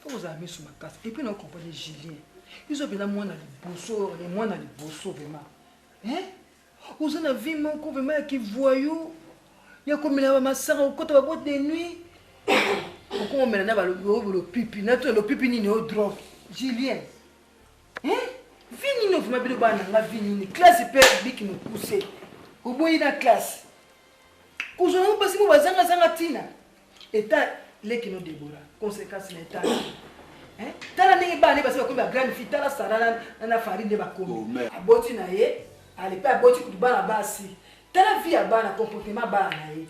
Vous avez mis sur ma casse. Et puis, nous comprenons Julien. Ils ont bien moins dans les bossos, les moins dans les bossos, vraiment. Hein? Vous avez vu mon coup, vraiment, qui voyou. Il y a comme il y a ma soeur au côté de la boîte de nuit. Pourquoi on met le pipi? Le pipi n'est pas drogue. Julien. Hein? Vini nous fait ma la vini. Classe est qui nous pousse. Au bout de la classe. Vous avez passé mon bazar à Zangatina. Et t'as les qui nous déboulent. Conséquence l'état. Hein? T'as la nègre banée parce que comme la grande fille, t'as la sarana, la farine de Bakoum. A boti na ye, a l'épa boti pour bana basi. T'as la vie à bana comportement bana ye.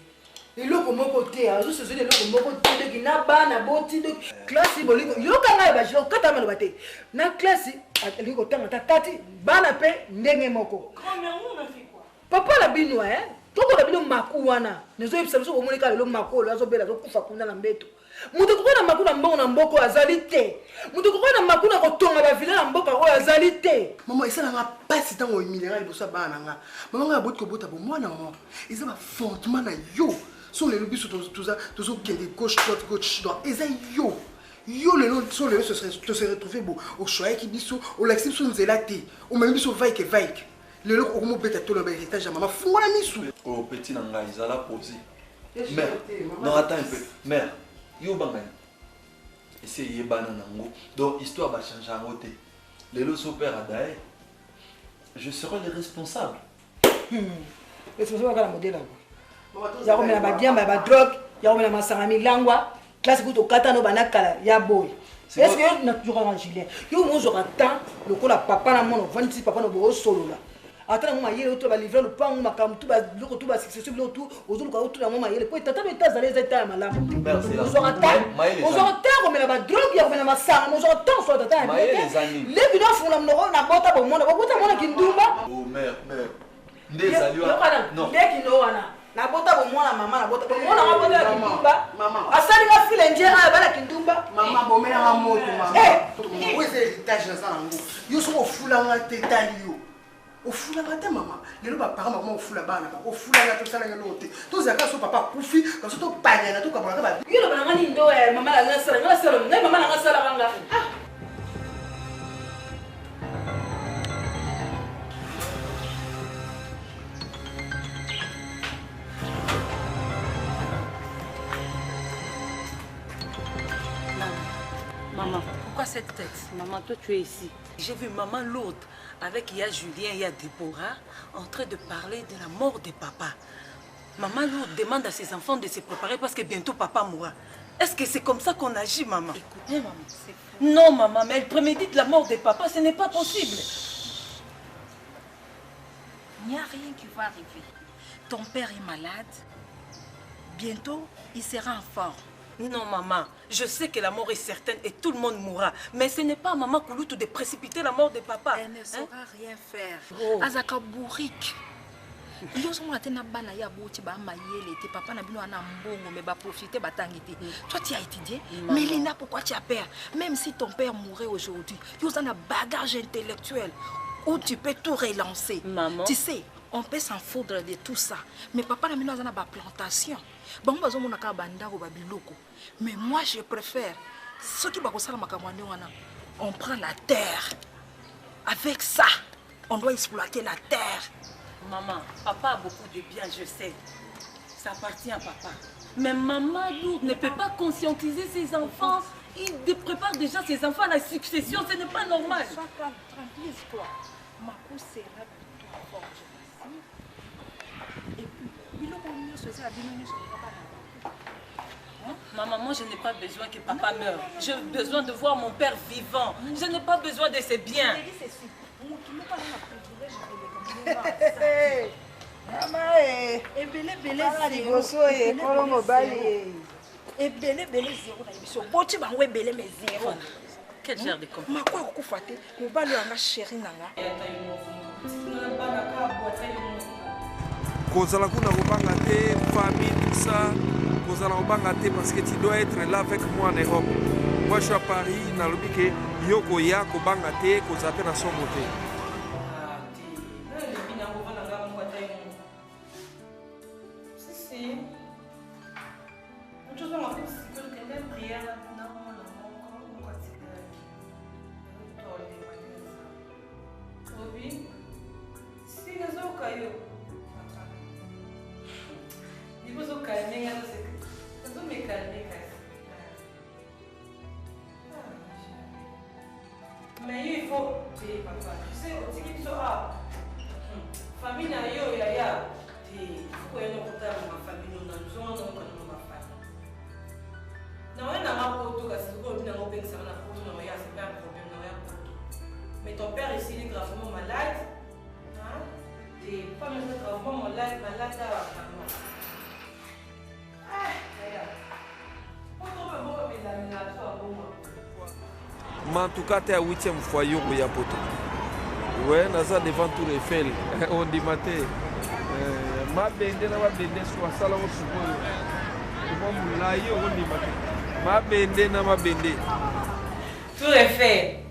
Et l'eau comme mon côté, à ce sujet, l'eau comme mon côté, qui n'a bana boti de classe boligo. Yo kanga ba jo kata mano bate. Na classe, a liko tanga tati, bana pe ndenge moko. Grand-mère, on a fait quoi? Papa la bino hein. Toko la bino makuwana. Nezo yebisa biso komonika lelo makolo azo bela zo kufa kuna na mbeto. Mutu kokona makuna mbongo na mboko azali te. Mutu kokona makuna kotonga ba vila na mboka oyo azali te. Maman esala nga pasi tango emilera liboso bana nga. Maman nga boti kobota bo mwana maman. Eza ba fondement na yo. So le biso tozo kende gauche droite. Eza yo. Yo le nom so le se retrouver bo au choix qui biso au laxim so nzela te. O même biso vaike. Le look au moment bête tout le héritage à maman. Fou la misou. Oh petit nanga izala posé. Mère. Non attends un peu. Mère. Yo bangay. Essayez banana nango. Donc histoire va changer en côté. Les lots opèrent à Dae. Je serai le responsable. Responsable à la modèle. Ya comme la badia ba drogue, ya comme la masangami langwa, classe kuto kata no banakala ya boy. Est-ce que na toujours en Julien. Yo mo zo temps le ko la papa na mono 26 papa no bo solo là. Attends moi yele auto ba livrer le pain makam tout ba loko tout ba succession l'auto ozulu ka auto na moi yele po tata beta za les états malamu. Nous aura temps comme la ba drogue ya comme la masanga nous aura temps sur tata. Les bidons font la mnoro na bota bo mona kindumba. Oh mère. Ndezaliwa. Non. Dès qu'il wana na bota bo mona mama na bota bo mona na bota kindumba. Maman. Asali ka file njera ba la kindumba. Maman bo mena na moto maman. Où est l'héritage na ça nango? Yo so ofulanga tetali yo. Au fou la matin maman les lois parents maman au fou la bana au fou la tout ça la noté tous les gars sont papa poufi quand tout pagna na tout comme ba yo le bana ni ndo maman la ngasala ngai maman la ngasala kanga Maman, pourquoi cette tête? Maman, toi tu es ici. J'ai vu maman l'autre avec il y a Julien, il y a Déborah en train de parler de la mort de papa. Maman l'autre demande à ses enfants de se préparer parce que bientôt papa mourra. Est-ce que c'est comme ça qu'on agit, maman? Écoutez, maman, c'est fou. Non, maman, mais elle prémédite la mort de papa, ce n'est pas possible. Il n'y a rien qui va arriver. Ton père est malade. Bientôt, il sera en forme. Non, maman, je sais que la mort est certaine et tout le monde mourra. Mais ce n'est pas à maman Kouloutou de précipiter la mort de papa. Elle ne saura rien faire. Oh. Azaka bourrique. Yo so mona tena bana ya boti ba mayele te papa na bino ana mbongo mais ba profiter ba tangité. Toi tu as étudié mais Lina pourquoi tu as peur? Même si ton père mourait aujourd'hui, yo a un bagage intellectuel où tu peux tout relancer. Maman. Tu sais, on peut s'en foutre de tout ça. Mais papa na bino a ba plantation. Bon bazo mona ka banda ko ba biloko. Mais moi je préfère ce qui va ko sala makamwani wana. On prend la terre. Avec ça, on doit exploiter la terre. Maman, papa a beaucoup de bien, je sais. Ça appartient à papa. Mais maman lourde ne peut pas conscientiser ses enfants. Il prépare déjà ses enfants à la succession. Ce n'est pas normal. Sois calme, tranquille-toi. Ma pousse sera pour toi fort, je t'assure. Et puis, il a mieux choisi la diminution. Maman, moi je n'ai pas besoin que papa meure. J'ai besoin de voir mon père vivant. Je n'ai pas besoin de ses biens. Maman ebele zéro na biso boti bango ebele mais zéro. Quel genre de compte? Makwa kokufa te mobali yanga chéri nanga. Kozala kuna kobanga te famille tout ça kozala kobanga te parce que tu dois être là avec moi en Europe. Moi je suis à Paris nalobi ke yoko ya kobanga te kozala pe na somo te. Bobby, si les autres cailloux. Il faut se calmer, ça doit me calmer. Mais il faut payer papa. Tu sais, au ticket de famille na yo ya. Il faut que nous contacte ma famille, nous avons ma famille. Non, on a ma photo, parce que on a un problème, c'est pas un problème, non, mais ton père ici il est gravement malade. Hein? Et pas même gravement malade à la famille. Mais en tout cas, tu es à 8e foyer où il y a poto. Ouais, naza devant tout Eiffel. On dit maté. Ma bende na ma bende soit sala au sukoyo. Moi moulaye on dit maté. Ma bende na ma bende. Tout est fait.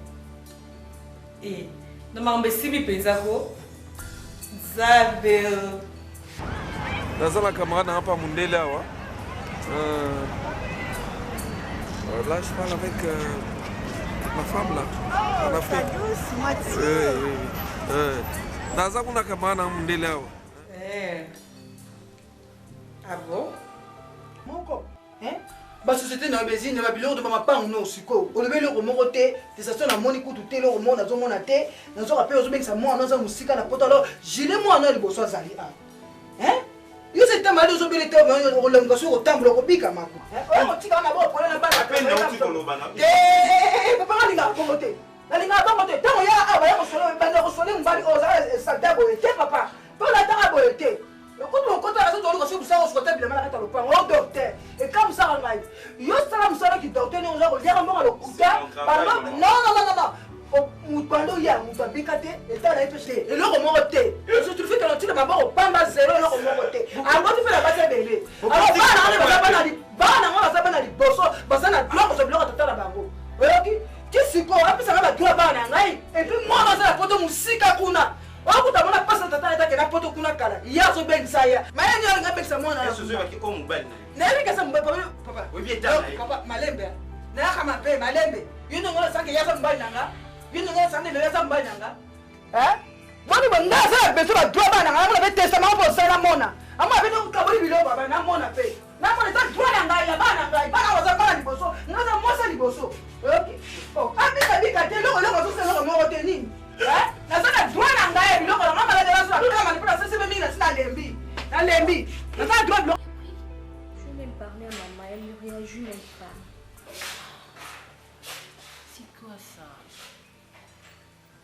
Et na mambe sibi penzako. Zabel. Naza la camarade n'a pas mundele awa. Là je parle avec ma femme là. En Afrique. Naza kuna camarade n'a mundele awa. Ah bon? Moko, hein? La société n'a pas besoin de biloko de ma part non siko. On le met le remoroté, des stations à moni kutu telo remor na zo mona té, na zo rappel zo benga moi na za musika na poto alors, gilet moi na liboso azali a. Hein? Yo c'était mal zo bele té on le ngaso ko tamblo ko bika mako. Hein? O tika na bo pole na bana. Peine na uti koloba na. Papa linga bongoté. La linga bongoté. Tango ya aba ya ko solo banda ko solo mbali o za salta boyete papa. Pona ta boyete. Quand on compte à la sorte de ça, on se retrouve bien à le pain, au docteur. Et comme ça, on va y aller. Ça, on s'en qui docteur, on va dire à le couteau. Non. Mutando ya, mutabikate, et t'as l'épée. Et le remonté. Je te fais que tu n'as pas au pain à zéro, le remonté. Alors, tu fais la base bébé. Alors, va bosso, parce que gloire, je bloque à la bango. Ok? Tu sais quoi? Après, ça va la gloire à et puis, moi, dans la photo, musika kuna. On a pas passé ta tête à la poto kuna kala. Ya so ben saya. Mais il y a un ça moi na. Ce soir qui comme belle. N'est que ça me papa. Oui bien ta. Papa malembe. Na kama pe malembe. Yino ngola sanke ya sa mbali nanga. Yino ngola sanke le ya sa mbali nanga. Hein? Boni banga sa beso ba droit ba nanga. Na be testament pour ça na mona. Ama be no kabori bilo baba na mona pe. Na mona ta droit nanga ya ba nanga. Ba na waza ba liboso. Na za mosa liboso. OK. Oh, abi ka te lo so se lo mo oteni. Hein? Na ça na droit nanga ya bilo na mama la de la so. Tout na manipula ça c'est même na sina lembi. Na lembi. Na ça droit bilo. Je vais même parler à maman, elle ne réagit même pas. C'est quoi ça?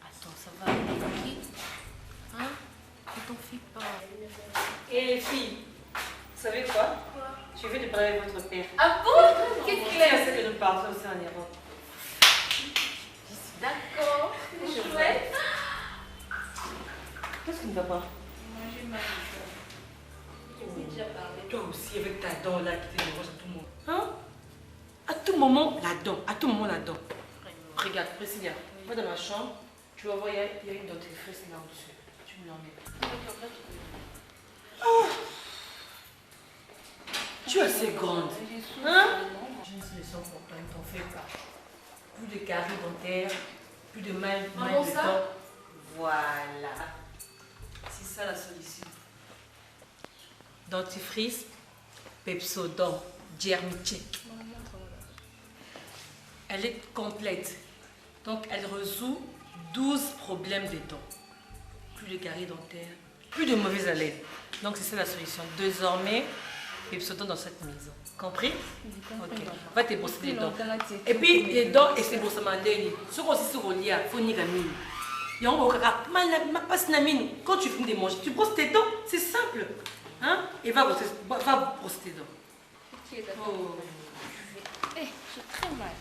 Attends, ça va aller, ok? Hein? Ne t'en fais pas. Et les filles, vous savez quoi? Je vais te parler avec votre père. Ah bon? Qu'est-ce qu'il C'est ce que nous parlons aussi en Europe. D'accord, c'est chouette. Qu'est-ce qui ne va pas? Moi j'ai mal au cœur. Je t'ai déjà parlé. Toi aussi, avec ta dent là qui te dérange à tout moment. Hein? À tout moment, la dent. À tout moment, la dent. Regarde, Priscilla, va dans ma chambre. Tu vas voir, il y a une dentifrice là au-dessus. Tu me l'emmènes. Oh! Tu es assez grande. Hein? Je ne sais pas pourquoi, ne t'en fais pas. Plus de caries dentaires, plus de mal de dents. Voilà. C'est ça la solution. Dentifrice, Pepsodent, Germicheck. Elle est complète. Donc elle résout 12 problèmes des dents. Plus de caries dentaires, plus de mauvaise haleine. Donc c'est ça la solution. Désormais, Pepsodent dans cette maison. Compris? Ok. Va te brosser les dents. Et puis les dents et c'est brossement d'année. Ce qu'on sait sur le lit, il faut n'y gagner. Quand tu finis de manger, tu brosses tes dents, c'est simple. Hein? Et va brosser tes dents. Ok, d'accord. Oh. J'ai très mal.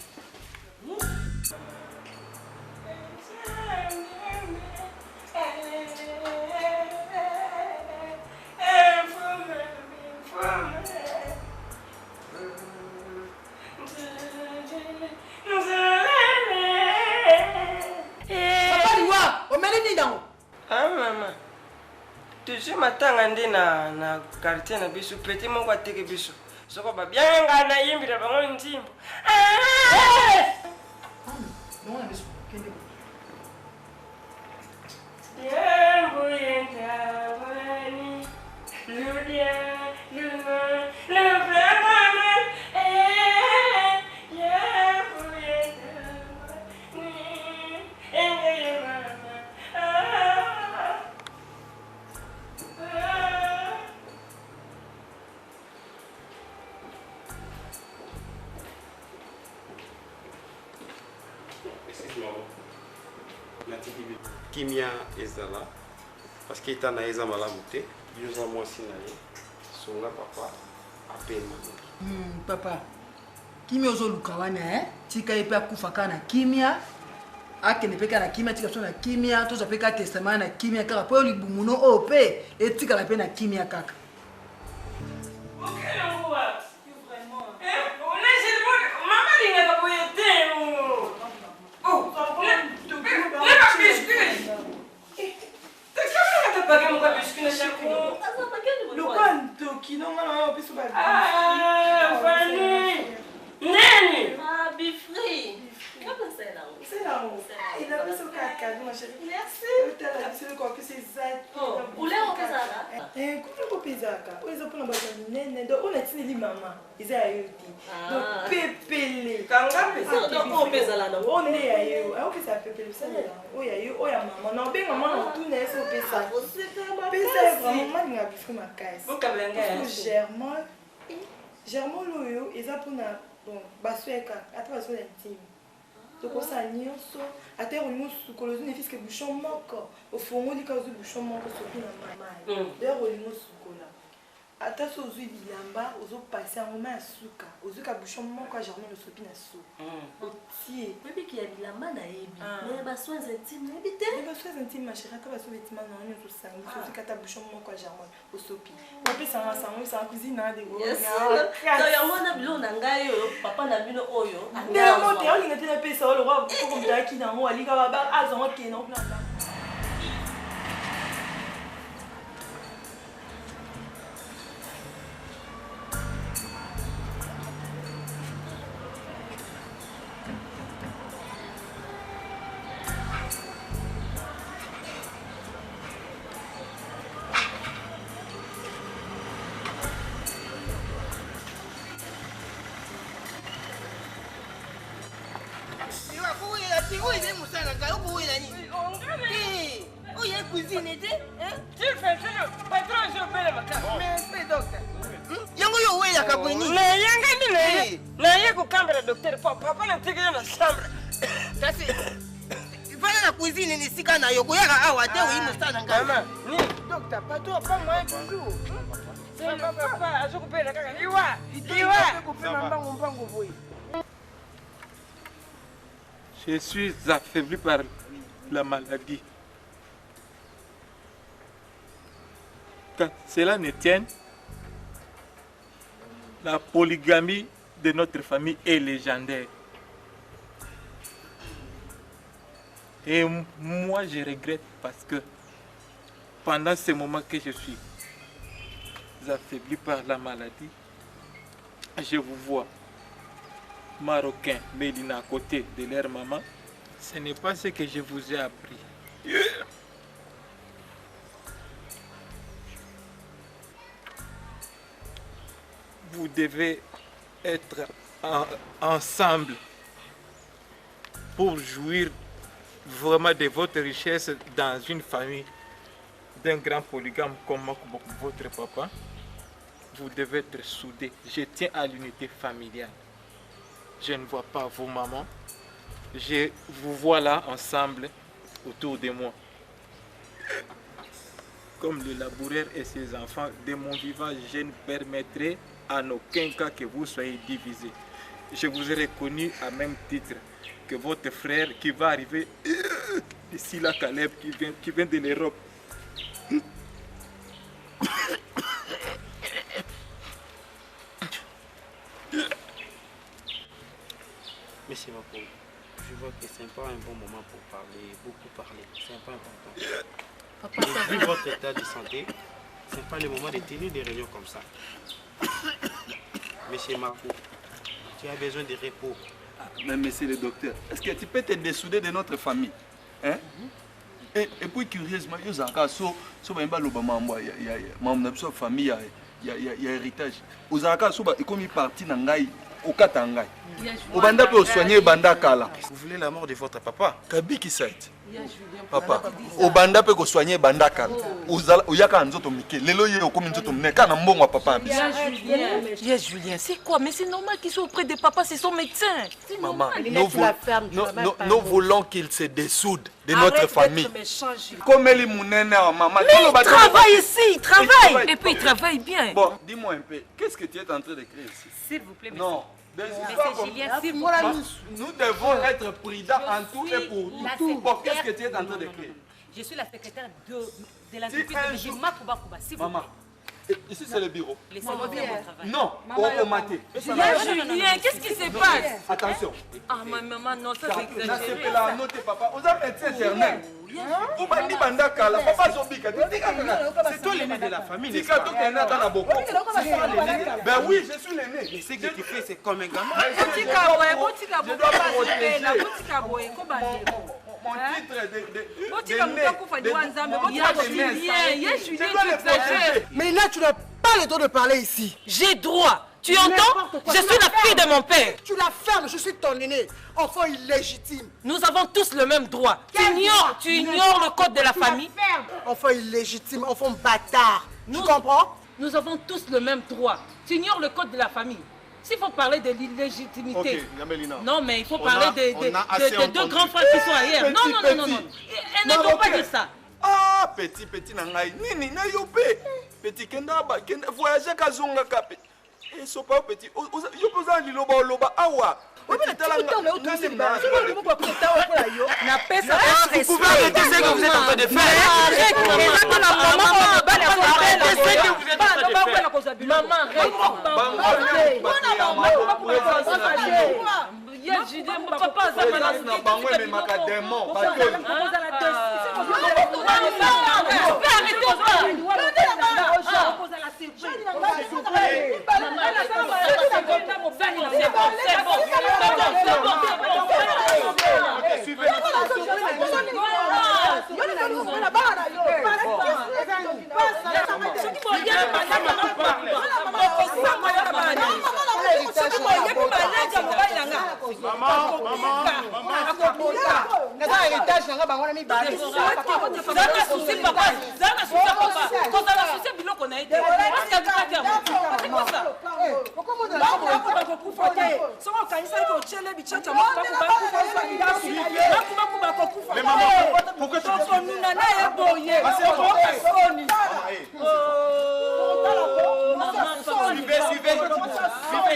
Papa liwa, o meli ni dango. Ah maman. Toujours matanga nde na quartier na biso petit moko ateke biso. Soko ba bien ngana yimbira bango ntimbo. Non, on a besoin. kimia ezala parce que étant na eza malamu te yoza mwasi na ye songa papa apema papa kimia ozoluka wana tika ye mpe akufa kaka na kimia akende mpe kaka na kimia tika so na kimia tozwa mpe kaka testament na kimia kaka mpo oyo libumuno oyo mpe etikala mpe na kimia kaka Germain loyo eza pona bon basweka ata basweka intime tokosa nyonso ata olingo sukolo ozwi nefiske bouchon moko ofongoli ka ozwi bouchon moko soki na mamai d'ailleurs olingo sukola ata so ozwi bilamba ozopase yango ma ya suka ozwi ka bouchon moko ya Germain losopi na so otie oyebiki ya bilamba nayebi mais basoins intime nayebi te basoins intime ma chérie ata baso betima na nyonso osangi ozwi kata bouchon moko ya Germain osopi opesanga sango esanga cuisine na de yango wana bilo na ngai oyo papa na bino oyo ndemo te olinga te napesa oyo lokwa koko mutaki nango alika azango kena okulanda Je suis affaibli par la maladie. Quand cela ne tienne, la polygamie de notre famille est légendaire. Et moi, je regrette parce que pendant ce moment que je suis affaibli par la maladie, je vous vois, Marocain, Mélina à côté de leur maman. Ce n'est pas ce que je vous ai appris. Vous devez être ensemble pour jouir vraiment de votre richesse dans une famille d'un grand polygame comme votre papa. Vous devez être soudés. Je tiens à l'unité familiale. Je ne vois pas vos mamans. Je vous vois là ensemble autour de moi. Comme le laboureur et ses enfants, de mon vivant, je ne permettrai en aucun cas que vous soyez divisés. Je vous ai reconnu à même titre que votre frère qui va arriver ici, là, Caleb, qui vient de l'Europe. Monsieur Mapo, je vois que ce n'est pas un bon moment pour parler, beaucoup parler. C'est pas important. Vu votre état de santé, ce n'est pas le moment de tenir des réunions comme ça. Monsieur Mapo, tu as besoin de repos. Mais monsieur le docteur, est-ce que tu peux te dessouder de notre famille, hein? Et puis curieusement, il y a famille, il y a héritage. Vous avez comme parti dans au Katanga. Vous voulez la mort de votre papa? Kabi qui s'aide. Papa, au banda peut soigner banda kala. Oyaka nzoto mike. Lelo ye okomi nzoto mne kana mbongo papa. Yes, Julien, c'est quoi? Mais c'est normal qu'il soit auprès de papa, c'est son médecin. Maman, nous voulons qu'il se dessoude de notre famille. Comme elle est mon maman. Mais il travaille ici, il travaille. Et puis il travaille bien. Bon, dis-moi un peu, qu'est-ce que tu es en train d'écrire ici? S'il vous plaît, monsieur. Non. Julien, s'il vous plaît. Nous devons être prudents en tout et pour tout. Bon, qu'est-ce que tu es en train d'écrire? Je suis la secrétaire de la ville de Makuba Kuba. Maman, ici c'est le bureau. Laissez-moi faire mon travail. Non, au maté. Julien, qu'est-ce qui se passe? Attention. Ah, ma maman, non, ça c'est exagéré. Papa, vous avez médecin éternel. Vous m'avez banda kala, papa zobika. C'est toi l'aîné de la famille, n'est-ce pas? Ben oui, je suis l'aîné. Mais ce que tu fais, c'est comme un gamin. Mon titre Mais là, tu n'as pas le droit de parler ici. J'ai droit. Tu entends? Je suis la fille de mon père. Tu la fermes, je suis ton aîné. Enfant illégitime. Nous avons tous le même droit. Tu ignores le code de la famille. Enfant illégitime, enfant bâtard. Tu comprends? Nous avons tous le même droit. Tu ignores le code de la famille. S'il faut parler de l'illégitimité, non, mais il faut parler de deux grands frères qui sont ailleurs. Non. Elle ne peut pas dire ça. Ah, petit nangai. Nini, na yopé. Petit kenda voyager kazonga kapé. Et so pas petit. Yopoza liloba loba awa. Vous pouvez arrêter ce que vous êtes en train de faire. Suivez,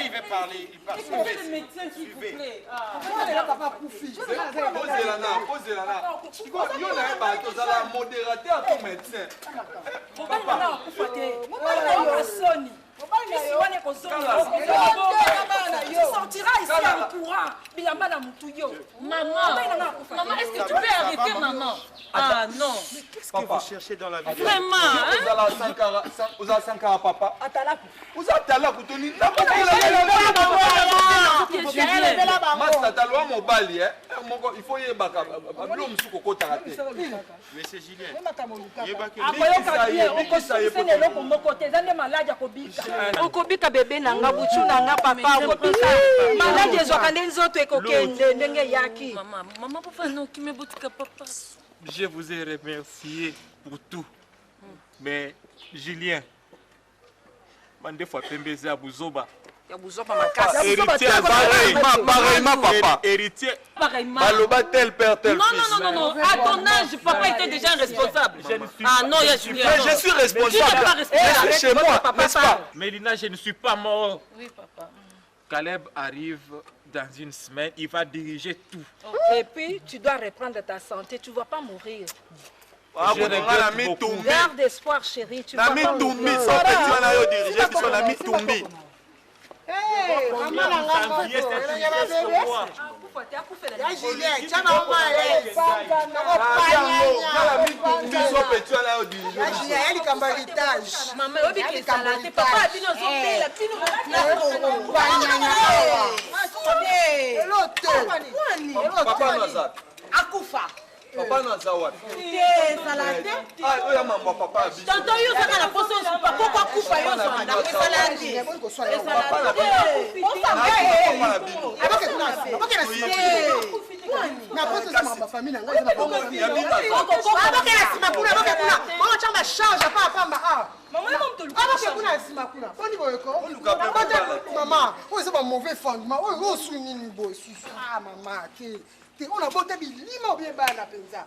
il va parler. sortira ici en courant. Maman, est-ce que tu peux arrêter, maman? Ah non. Qu'est-ce que vous cherchez dans la vie? Vraiment, vous avez Sankara, papa. Vous avez Talaku, Tony. Il faut y Monsieur Julien. okobika bebe nanga butu nanga papa okobika maladi ezwaka nzoto ekokende ndenge yaki maman papa no kimebutika papa. Je vous ai remercié pour tout. Mais Julien, mande fois pembeze à Buzoba. Héritier pareillement papa. Héritier pareillement. Baloba tel père tel fils. Non. À ton âge, papa était déjà responsable. Ah non, il y a Julien. Mais je suis responsable. C'est chez moi, n'est-ce pas? Mélina, je ne suis pas mort. Oui, papa. Caleb arrive dans une semaine, il va diriger tout. Et puis, tu dois reprendre ta santé, tu ne vas pas mourir. Je regrette beaucoup. Garde espoir, chérie, tu vas pas mourir. Papa na zawa. Salade. Ah, oya mama papa bi. Tonton yo saka na poso papa kwa kufa yo so na salade. Papa na bi. Na pote sama ba famille na ngai na ba famille. Abokela sima kuna, abokela kuna. Mama chamba change pa pamba ah. Maman est comme tout le monde. Abokela kuna sima kuna. Poni boyeko. Maman, o c'est pas mauvais fondement. O suni ni boy susu. Ah maman, te on a boté bilima bien bana penza.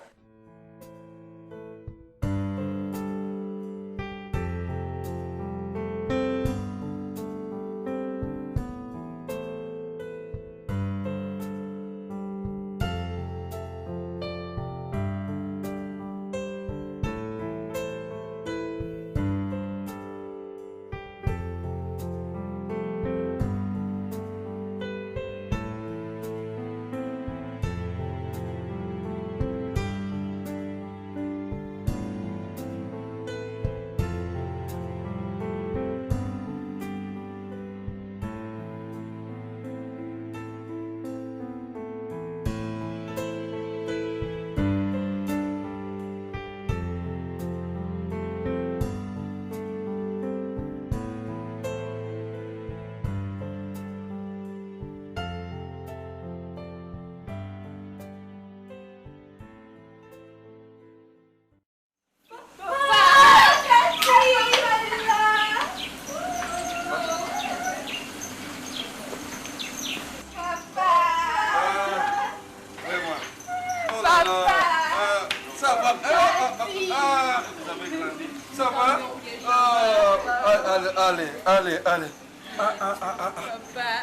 Allez.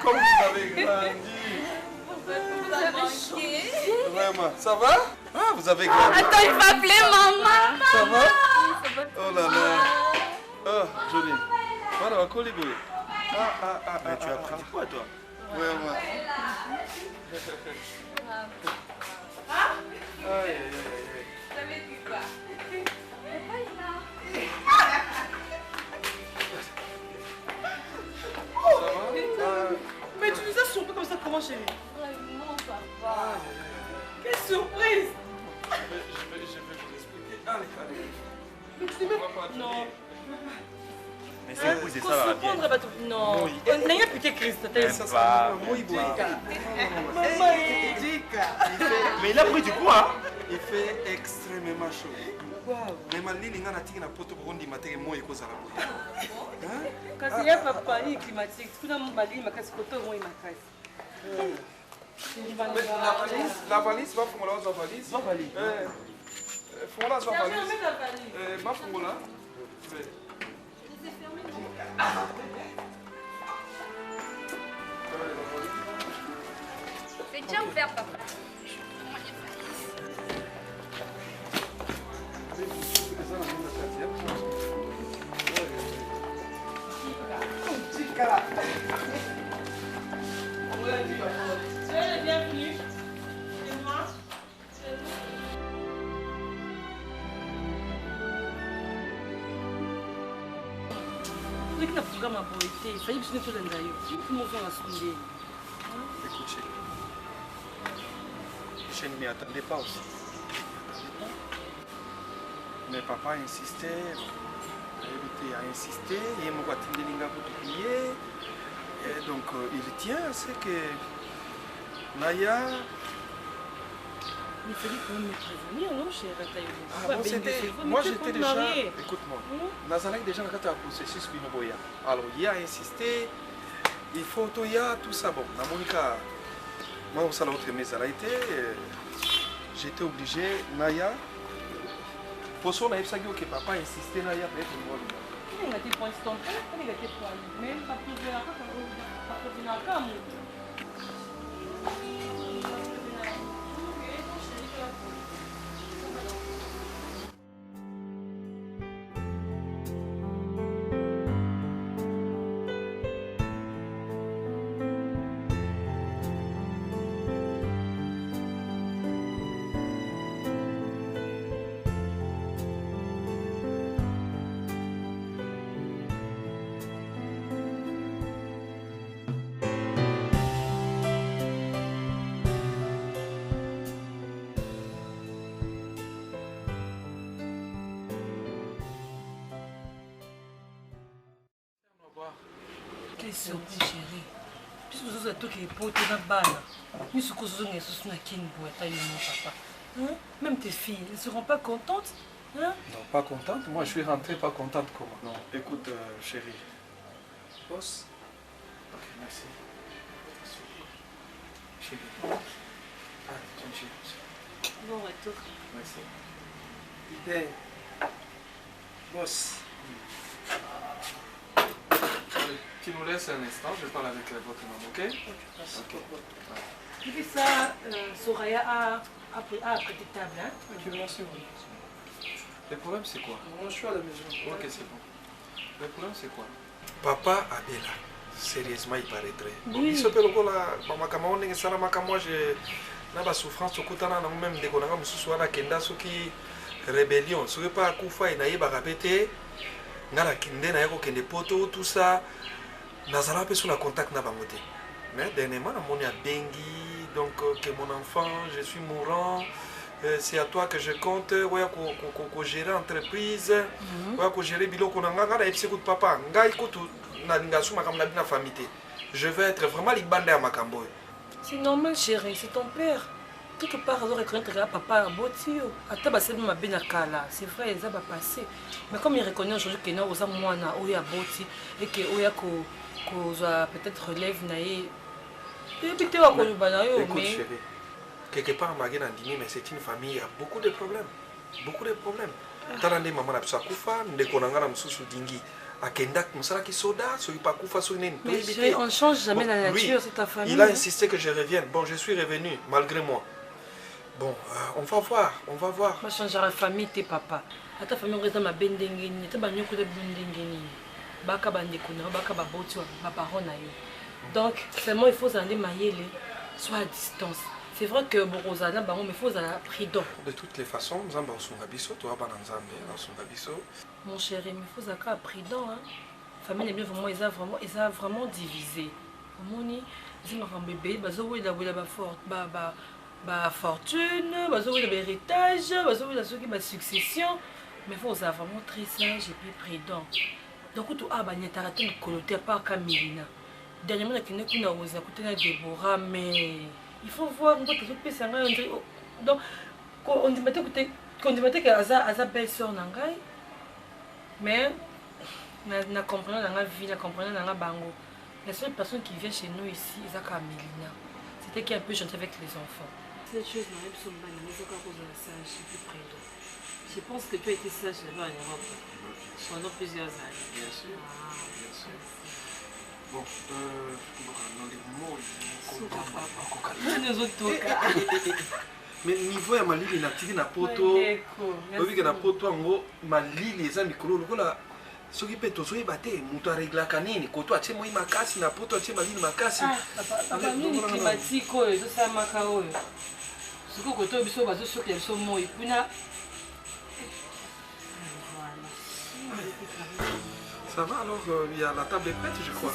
Comme vous avez grandi. Vous avez manqué. Vraiment, ça va? Ah, vous avez grandi. Attends, il va appeler maman. Ça va? Oh là là. Oh, joli. Voilà, on colle. Mais tu as pris quoi, toi? Vraiment. Aïe. Ça veut dire quoi? Mais tu nous as surpris comme ça, comment chérie? Non, papa. Quelle surprise! Je vais vous expliquer. Allez. Mais tu t'es même... Non. Mais c'est vous, c'est ça la bière. Non. On n'a plus que Christ. Mais il a pris du poids. Il fait extrêmement chaud. Mais ma ligne n'a pas de pote pour dire que moi, je suis Quand il y a papa climatique, tu as ma ligne, ma casse coton, moi, ma casse. La valise, va pour la valise. La valise. Faut la valise. Ma pour la. C'est déjà ouvert, papa. Soyez les bienvenus. C'est moi. Dès que le programme a beau été, il fallait que je ne sois pas là. Tout le monde va se Écoute, je ne m'y attendais pas aussi. Mais papa a insisté, a insisté, il m'a dit de prier. Et donc il tient à ce que Naya. Il fallait quand même me prévenir, non, cher Rataïo? Ah, bon, moi j'étais déjà. Écoute-moi, Nazalek déjà dans le processus Binoboya. Alors il a insisté, il faut tout ça. Bon, dans mon cas, moi au salon de mes j'étais obligé, Naya. Pour ça, on a dit que papa insistait Naya pour être moi. Il a été pour l'instant, il a été pour lui-même, pas pour venir à la cam. Quelle surprise, chérie. puisque vous êtes tout qui est poté dans balle. Nous ce que vous avez sous na kin pour être papa. Même tes filles, elles ne seront pas contentes. Hein? Non, pas contente. Moi, je suis rentrée pas contente comment. Non, écoute, chérie. Boss. Ok, merci. Chérie. Ah, chérie. Bon retour. Merci. Idée. Boss. Tu nous laisses un instant, je parle avec votre maman, ok? Ok. Et puis ça, Soraya a prêté table, hein? Ok, merci. Le problème c'est quoi? Moi je suis à la maison. Ok, c'est bon. Le problème c'est quoi? Papa Abela, sérieusement il paraîtrait. Oui. Il s'appelle là, maman n'est pas là, moi j'ai la souffrance, tout le temps, même des connards, je suis là, kenda, ce qui rébellion, ce qui pas Koufa et Naïba répété, Nala Kinde, Naïko Kende Poto, tout ça, Nazara peut sur la contact n'a pas monté. Mais dernièrement, on a Bengi, donc que mon enfant, je suis mourant. C'est à toi que je compte, ouais, qu'on gère l'entreprise, ouais, qu'on gère le bilan, qu'on a un épisode papa, je vais être vraiment libandé à Makambo. C'est normal, chérie, c'est ton père. Quelque part, alors, reconnaître que papa a botio. Attends, c'est ma benakala. C'est vrai, ça va passer. Mais comme il reconnaît aujourd'hui que nous avons moins à boti et que nous avons peut-être relève naïe. Et puis tu vas écoute, chérie. Quelque part, mais c'est une famille, il y a beaucoup de problèmes. Beaucoup de problèmes. Talande maman na psakufa, ndekonanga na msusu dingi. Akendak musala ki soda, soy pas kufa soy nen. Mais on ne change jamais la nature, c'est ta famille. Il a insisté que je revienne. Bon, je suis revenu, malgré moi. Bon, on va voir, on va voir. Moi, je changerai la famille, tes papa. À ta famille, on reste dans ma bendengeni, tu vas n'y avoir de bendengeni. Baka bandekuna, baka baboti, babaron na yo. Donc, seulement il faut s'en démailler, soit à distance. C'est vrai que Borosana, mais il faut avoir prudent. De toutes les façons, nous avons un biso, tu vas mon chéri, mais il faut avoir prudent. La famille est bien vraiment, ils ont vraiment divisé. Ils ont un bébé, ils ont la fortune, ils ont l'héritage, ils ont la succession. Mais il faut avoir vraiment très sage et puis prudent. Donc, tu as un coloté par Camilina. Dernièrement, il y a un Déborah, mais il faut voir, donc on dit que Aza belle-sœur Nangai, mais na comprenant dans la vie, na comprenant dans la bango. La seule personne qui vient chez nous ici, c'est Camilina. C'était qui est un peu gentil avec les enfants. Cette chose n'a pas sage, je pense que tu as été sage là-bas en Europe pendant plusieurs années. Bien sûr, bien sûr. Bon, mais niveau ya malili na tiki na poto obi na poto ngo malili eza mikolo lokola soki pe tozoyi bate muto areglaka nini koto atie moi makasi na poto atie malili makasi papa nini climatique oyo ezosalamaka oyo sikoyo koto biso bazosoki ya biso moi mpuna ça va alors il y a la table est prête je crois.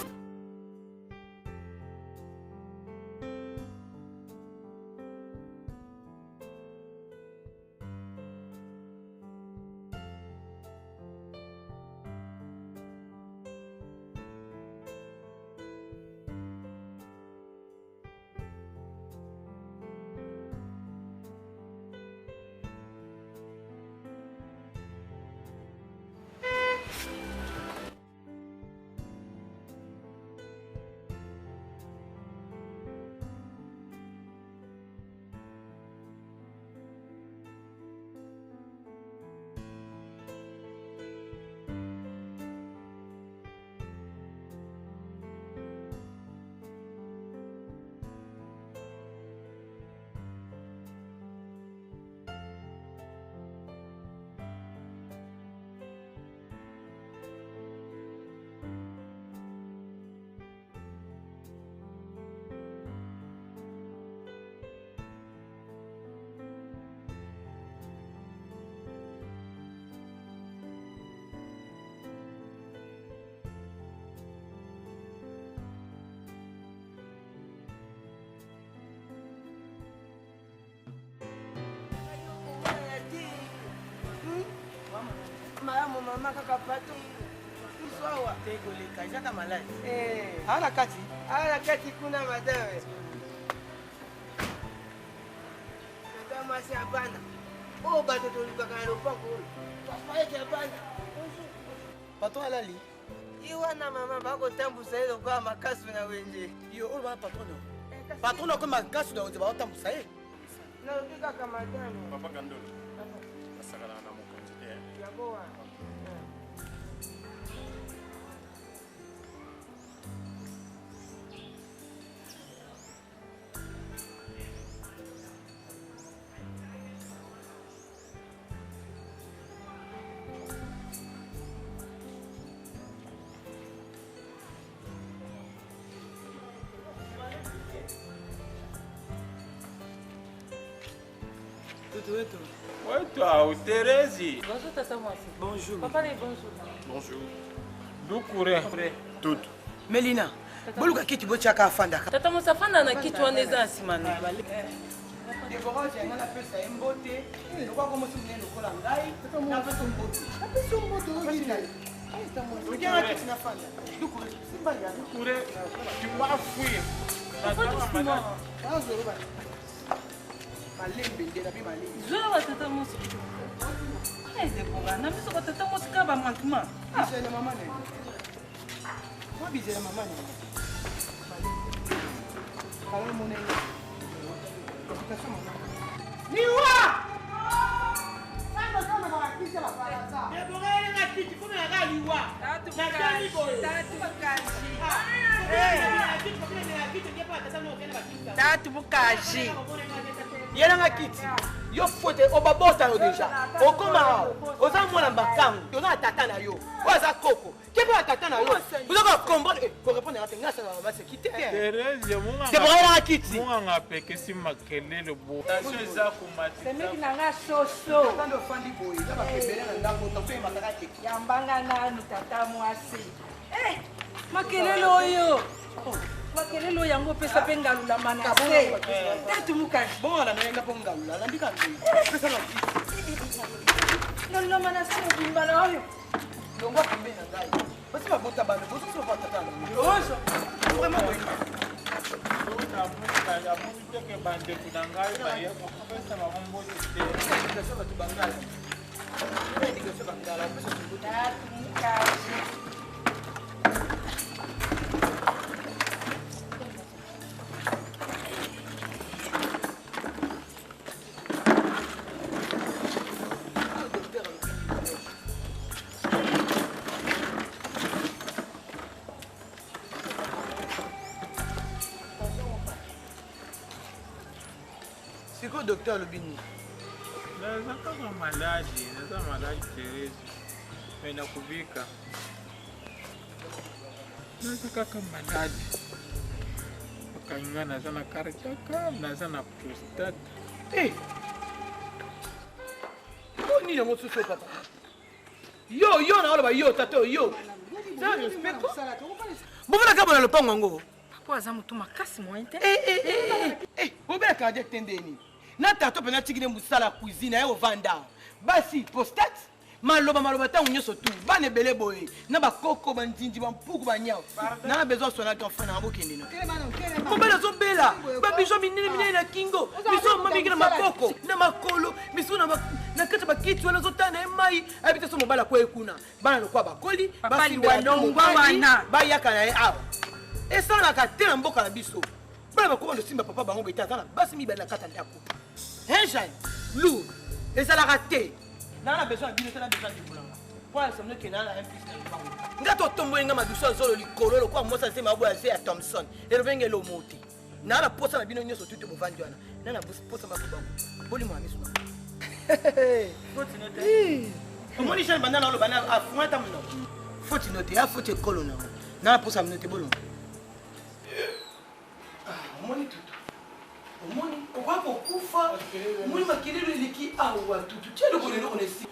Maman kaka pato awa. Tegoleka, jaka malade. Ala kati kuna madame. Madame asi abana. Oh bato tolukaka na lopako oyo. Papa yeke abana. Patron alali. Ye wana mama bakotambusa ye lokola makasi na wenze. Yo oyo bana patron no. Patron no ko makasi na wenze bakotambusa ye. Nalobi kaka madame. Papa Kandolo. Basakana na mokonzi te. Yabo wana. Ouais, toi, ou Thérèse. Bonjour, Tata Mwasi. Bonjour. Papa, bonjour. Bonjour. D'où courir? Tout. Melina, boluka kiti bochaka afandaka. Tata Mwasi afanda na kitu wana eza asimana. Décoration ngana pesa embote. Lokwa ko mosu neno kola ngai. Na pesa mbote. Na pesa mbote oyina. Ugana kiti na fanda. Dukure. Simba ya dukure. Tu vas fuir. Zoa Tata Mwasi. Eze boga, na biso ko Tata Mwasi ka ba manquement. Bisela mama ne. Moi bisela mama ne. Kala mone. Niwa! Sasa kama kwa kiti la farasa. Ebogele na kiti kuna na liwa. Tatu kazi. Tatu bukaji. Yena nga kiti. Yo fote obabota yo deja. Okoma oza mwana mbakangu. Yo na tata na yo. Oza koko. Kepo tata na yo. Vous allez comprendre pour répondre à la ça va se quitter. Thérèse, c'est pour aller à kiti. Moi nga peke si makele le beau. Eza kumati. C'est meki nanga soso. Tando fandi boy. Ça va kebele na ndako to pe mataka ke. Yambanga nanu Tata Mwasi. Makelele oyo. Makelele oyo yango pesa pe ngalula manase. Tatu mukaji. Bon ala na nga po ngalula. Na ndika ngi. Pesa na kiti. Ngalula manase obimba na oyo. Longwa pembe na ngai. Basi ba bota bana. Boso so ba tata na. Ozo. Vraiment boy. Ota muka ya muke ke bande kunangai ba ya ko pesa ba hombo te. Ndika ba tubangala. Ndika so bangala. Pesa tubuta. Tatu mukaji. C'est quoi docteur Lobini? Naza kama maladi, naza maladi Thérèse. Mais nakubika. Naza kaka maladi. Wakanga naza na cardiaque, naza na prostate. Eh! Boni na moto so papa. Yo na oloba yo tato yo. Ça respect quoi? Bovana kabona le pango ngo. Papa aza mutu makasi moyen te. Obela cardiaque tendeni. Na tato pena tikine musala cuisine ya ovanda. Basi prostate. Maloba tango nyoso tu. Bane bele boye. Na ba koko bandinji ba mpuku ba nyao. Na besoin sona ka fana ngokende no. Obela zo bela. Ba biso minene na kingo. Biso mami kina makoko na makolo. Biso na kata ba kitu wana zotana mai. Abita so mobala kwa ekuna. Bana lokwa ba koli. Basi wanongwa wana. Ba yaka na e awa. Esa na ka tena mboka na biso. Bana ba komando simba papa bango betazana. Basi mi bana kata ndako. Jean, Lou, et ça l'a raté. N'a pas besoin de besoin de boulanga. Pour elle semble que n'a un fils de bango. Ngato tombo nga maduso zolo likolo lo kwa mosa se mabo ya Thompson. Et venge lo monte. N'a la posa na bino nyoso tutu bovandi wana. N'a na posa mabo bango. Boli mo amiso. Faut noter. Comment les gens banana lo banana a foueta mno. Faut noter, a faut ekolo na. N'a la posa noter bolo. Moni tutu. Moni, okwapo kufa. Moni makelele liki awa tutu. Tielo kolelo konesi.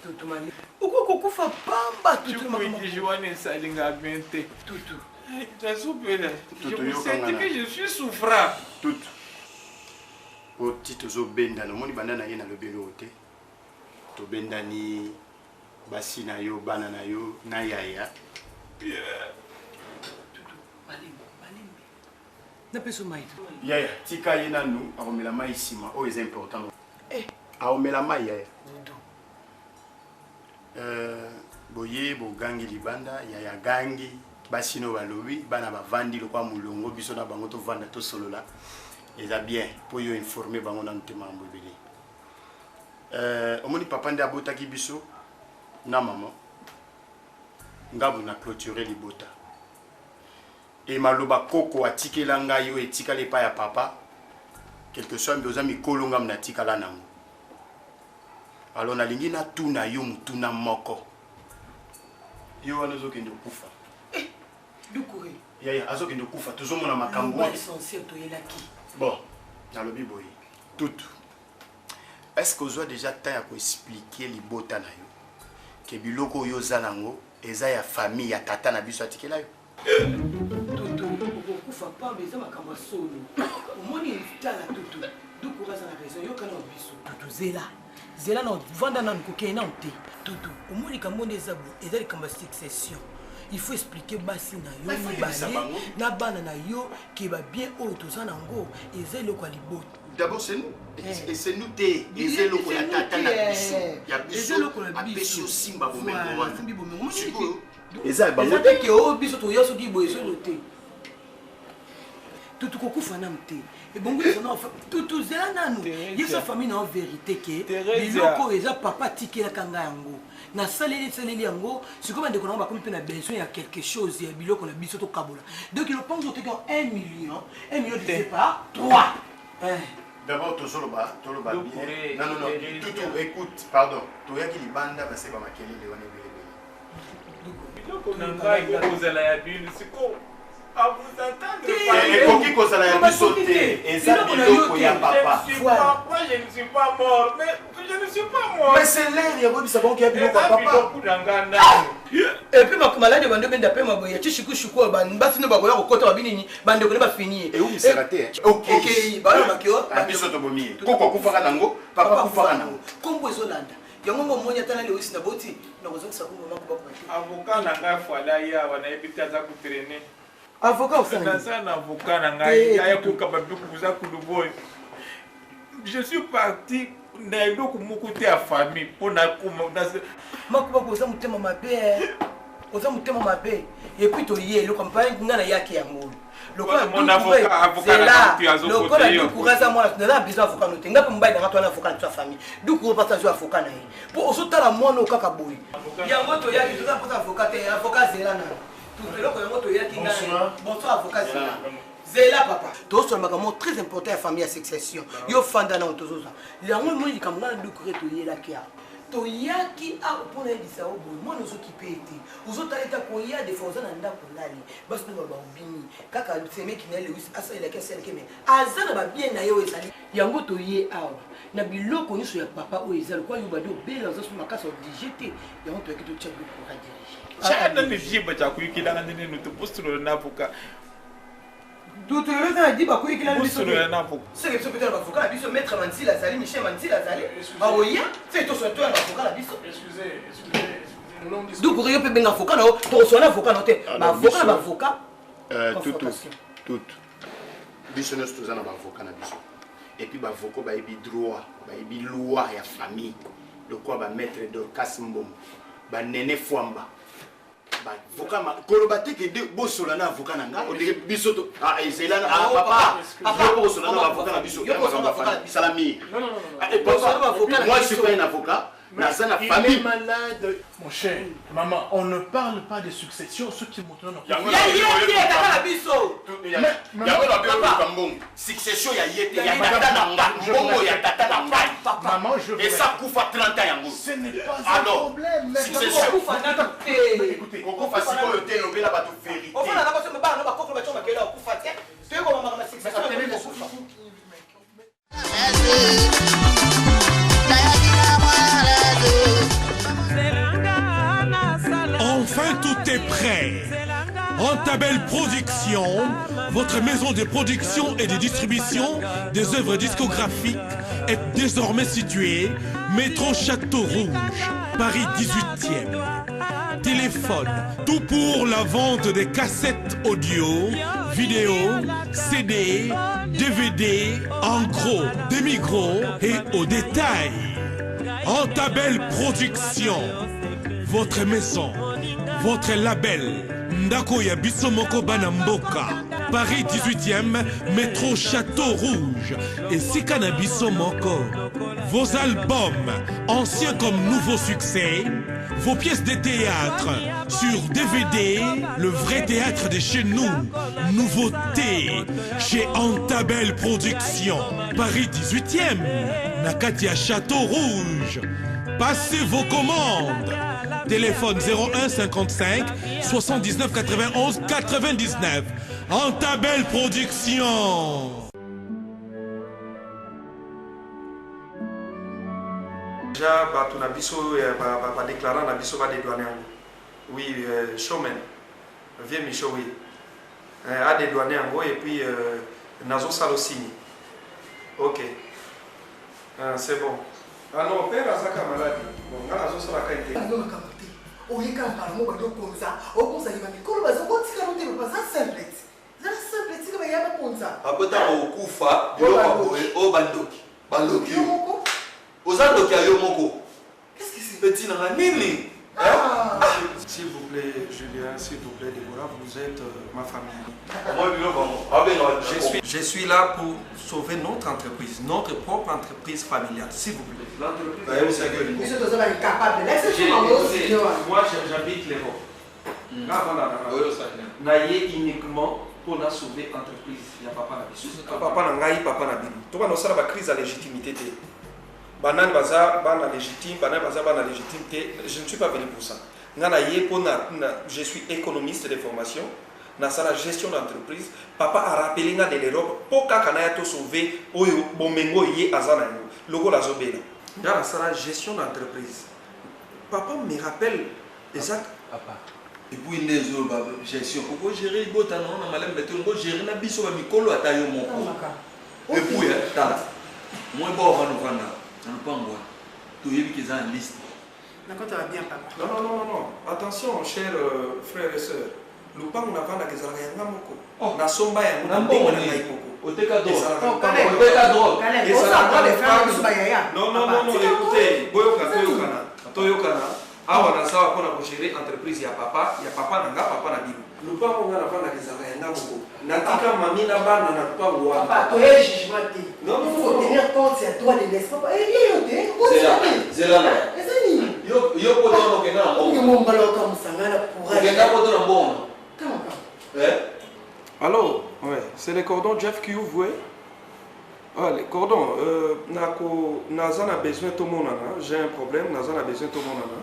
Tutu mani. Okwapo kufa pamba tutu mama. Tu joine salinga bente. Tutu. Ta soupela. Je vous sais que je suis souffrant. Tutu. O tito zo benda no moni bandana yena lo belo te. To benda ni basi na yo bana na yo na yaya. Yaya, tika yena nous, aomela mai sima, oh c'est important. Aomela mai yaya. Boye bogangi libanda, yaya gangi, basino balobi, bana bavandi lokwa mulongo biso na bango to vanda to solola. Eza bien pour yo informer bango na ntema mbobeli. Omoni papa nde abotaki biso na maman. Ngabu na clôturer libota. Et maloba koko atikela ngai yo etikala epa ya papa quelque soit mboza mikolo ngam na tikala nango. Alors nalingi na tuna yo mutuna moko. Yo wana zokende kufa. Dukure. Yaya azokende kufa tozomona makambo. Essentiel to yelaki. Bon, nalobi boye. Tout. Est-ce que vous avez déjà temps à expliquer les bota na yo? Que biloko yo zanango eza ya famille ya tata na biso atikela yo. Toto, okufa pas mais ça makambo solo. Omoni tala toto. Dukura za na raison yo kana biso. Toto zela na vanda na nkoke na nte. Toto, omoni kamonde za bo eza likamba succession. Il faut expliquer basi na yo na bana na yo qui va bien auto za nango eza loko libota. D'abord c'est nous. Et c'est nous té eza loko ya tata na biso. Ya biso a biso simba bomengo wana. Eza bango te ke o biso to yoso ki boye so lote. Tout kokufa na mte. Et bongo na tout zela nanu. Yeso famille na en vérité ke biloko eza papa tikela kanga yango. Na saleli yango, c'est comme de qu'on va comme na besoin il y a quelque chose, il y a biloko na biso to kabola. Donc il pense que 1 million divisé par 3. D'abord toloba bien. Non, tout écoute, pardon. Toya ki libanda base ba makeli le wana belebe. Biloko na ngai ko zala ya bino siko. À vous entendre parler. Et pour qui ya biso te, eza biloko ya papa. Moi je ne suis pas mort, mais je ne suis pas mort. Mais c'est l'air ya bobi sabon ki ya biloko ya papa. Et puis ma malade bande benda pe maboya chishiku shuku ba mbasi no bakoya kokota babini bande ko ne ba fini. Et où c'est raté? OK, ba na makio. Biso to bomi. Koko kufaka nango, papa kufaka nango. Kombo ezolanda. Yango monya tana le wisi na boti na kozokisa kumba mako ba. Avocat na ngai fwala ya wana ebita za kutraîner. Avocat aussi. Je suis parti dans le côté à famille pour la et puis tu y es le campagne n'a yaki ya molo. Mon avocat tu as le courage à moi na besoin avocat no tenga mbai na toi na avocat de sa famille. Du coup partage avocat na pour osota la moi no kaka boy. Ya moto yaki tu za avocat zela na. Bonsoir avocat Zela papa. Tout ça c'est très important la famille à succession. Yo fanda na tozoza. Yango mo di kamuna ndukure to yela kia. To yaki a pour les disao bo moi nous occuper été. Vous autres état ko ya des fois na ndako nali. Bas no ba ubini. Kaka seme ki na le wis asa ile kese ke me. Azana ba bien na yo ezali. Yango to ye awa. Na biloko nyuso ya papa o ezali kwa yo ba do bela zo suma kasa digité. Yango to ki to tchek ko radiri. Chana ne jiba cha kuikila ngane no to postro na avocat. Tout le monde a dit bah quoi qu'il a mis sur le c'est que peut-être l'avocat a dit se mettre Manzi la Zali Michel Manzi la Zali ah oui c'est tout sur toi l'avocat la biso excusez donc vous peut bien avocat non ton son avocat non t'es avocat tout biso nous tous en avocat na biso et puis bah avocat bah ibi droit bah ibi loi ya famille le quoi bah maître de Kassimbom bah Néné Fwamba avocat ma kolobate ke de bosola na avocat nanga o de biso to ah ezela na papa bosola na avocat na biso salami non et moi je suis pas un avocat mais c'est la famille malade mon cher maman on ne parle pas de succession ceux qui montrent non la biso ya la biso succession ya yete ya tata nanga bongo ya tata nanga maman je et ça kufa 30 ans yango ce n'est pas un problème succession écoutez koko fasiko yo te no bela bato vérité on va na ba so ba na ba koko ba choma kela kufa te te ko mama ma succession Enfin tout est prêt. Rentabel Production, votre maison de production et de distribution des œuvres discographiques est désormais située métro Château Rouge, Paris 18e. téléphone, tout pour la vente des cassettes audio, vidéo, CD, DVD, en gros, demi-gros et au détail. Antabel Production, votre maison, votre label, Ndako ya biso moko bana mboka, Paris 18e, métro Château Rouge, et Sikana biso moko. Vos albums, anciens comme nouveaux succès, vos pièces de théâtre sur DVD, le vrai théâtre de chez nous, nouveauté chez Antabel Production, Paris 18e, Nakatia Château Rouge. Passez vos commandes. Téléphone 01 55 79 91 99. Antabel Production. Déjà, tu as déclaré na biso ba dédouaner. Oui, showman. Viens Micho, oui. A dédouaner en gros et puis nazo salosini. Ok. C'est bon. Ah non, père a sa maladie. Bon, nazo salakaite. Oyeka paramo bado konza okonza liba mikolo bazokotika note baza simple za simple tika bayaba konza apota okufa biloko boye o bandoki bandoki ozandoki ayo moko qu'est-ce qui se petit na nini s'il vous plaît Julien, s'il vous plaît Déborah, vous êtes ma famille. Je suis là pour sauver notre entreprise, notre propre entreprise familiale, s'il vous plaît. L'entreprise. Moi j'habite les Rocs. Naïe uniquement pour sauver l'entreprise. Il y a papa Nabisu. Papa Nangaï, papa Nabilu. Tu vois, nous avons la crise de légitimité. Banan baza bana légitime, banan baza bana légitimité. Je ne suis pas venu pour ça. Je suis économiste de formation. Dans la gestion d'entreprise, papa a rappelé de l'Europe pour que sauver oyo bomengo yé azana logo la zobela. Dans la gestion d'entreprise, papa me rappelle exact. Papa. Et puis les autres gestion pour gérer botano na malem beton pour gérer na biso ba mikolo atayo moko. Et puis tala. Moi bon va nous vendre. On pas moi. Tu y qui en liste. D'accord, ça va bien papa. Non. Attention chers frères et sœurs. Lupang na vana ke zala yanga moko. Na somba ya na mbongo na maikoko. Oteka do. Oteka do. Et ça va les faire sur bayaya. Non, écoutez, toyokana. Awa na sawa pona ko gérer entreprise ya papa nanga papa na bibi. Lupang nga na vana ke zala yanga moko. Natika mami na bana na lupang wa. Papa, to est jugement. Non, il faut tenir compte c'est toi de laisser papa. Zela. Yo poto no kena mbongo. Yo mbalo ka musangana pour. Kena poto na mbongo. Alors, ouais, c'est les cordons Jeff qui ouvrent. Ah, les cordons, Nazan a besoin de tout le monde. J'ai un problème, Nazan a besoin de tout le monde.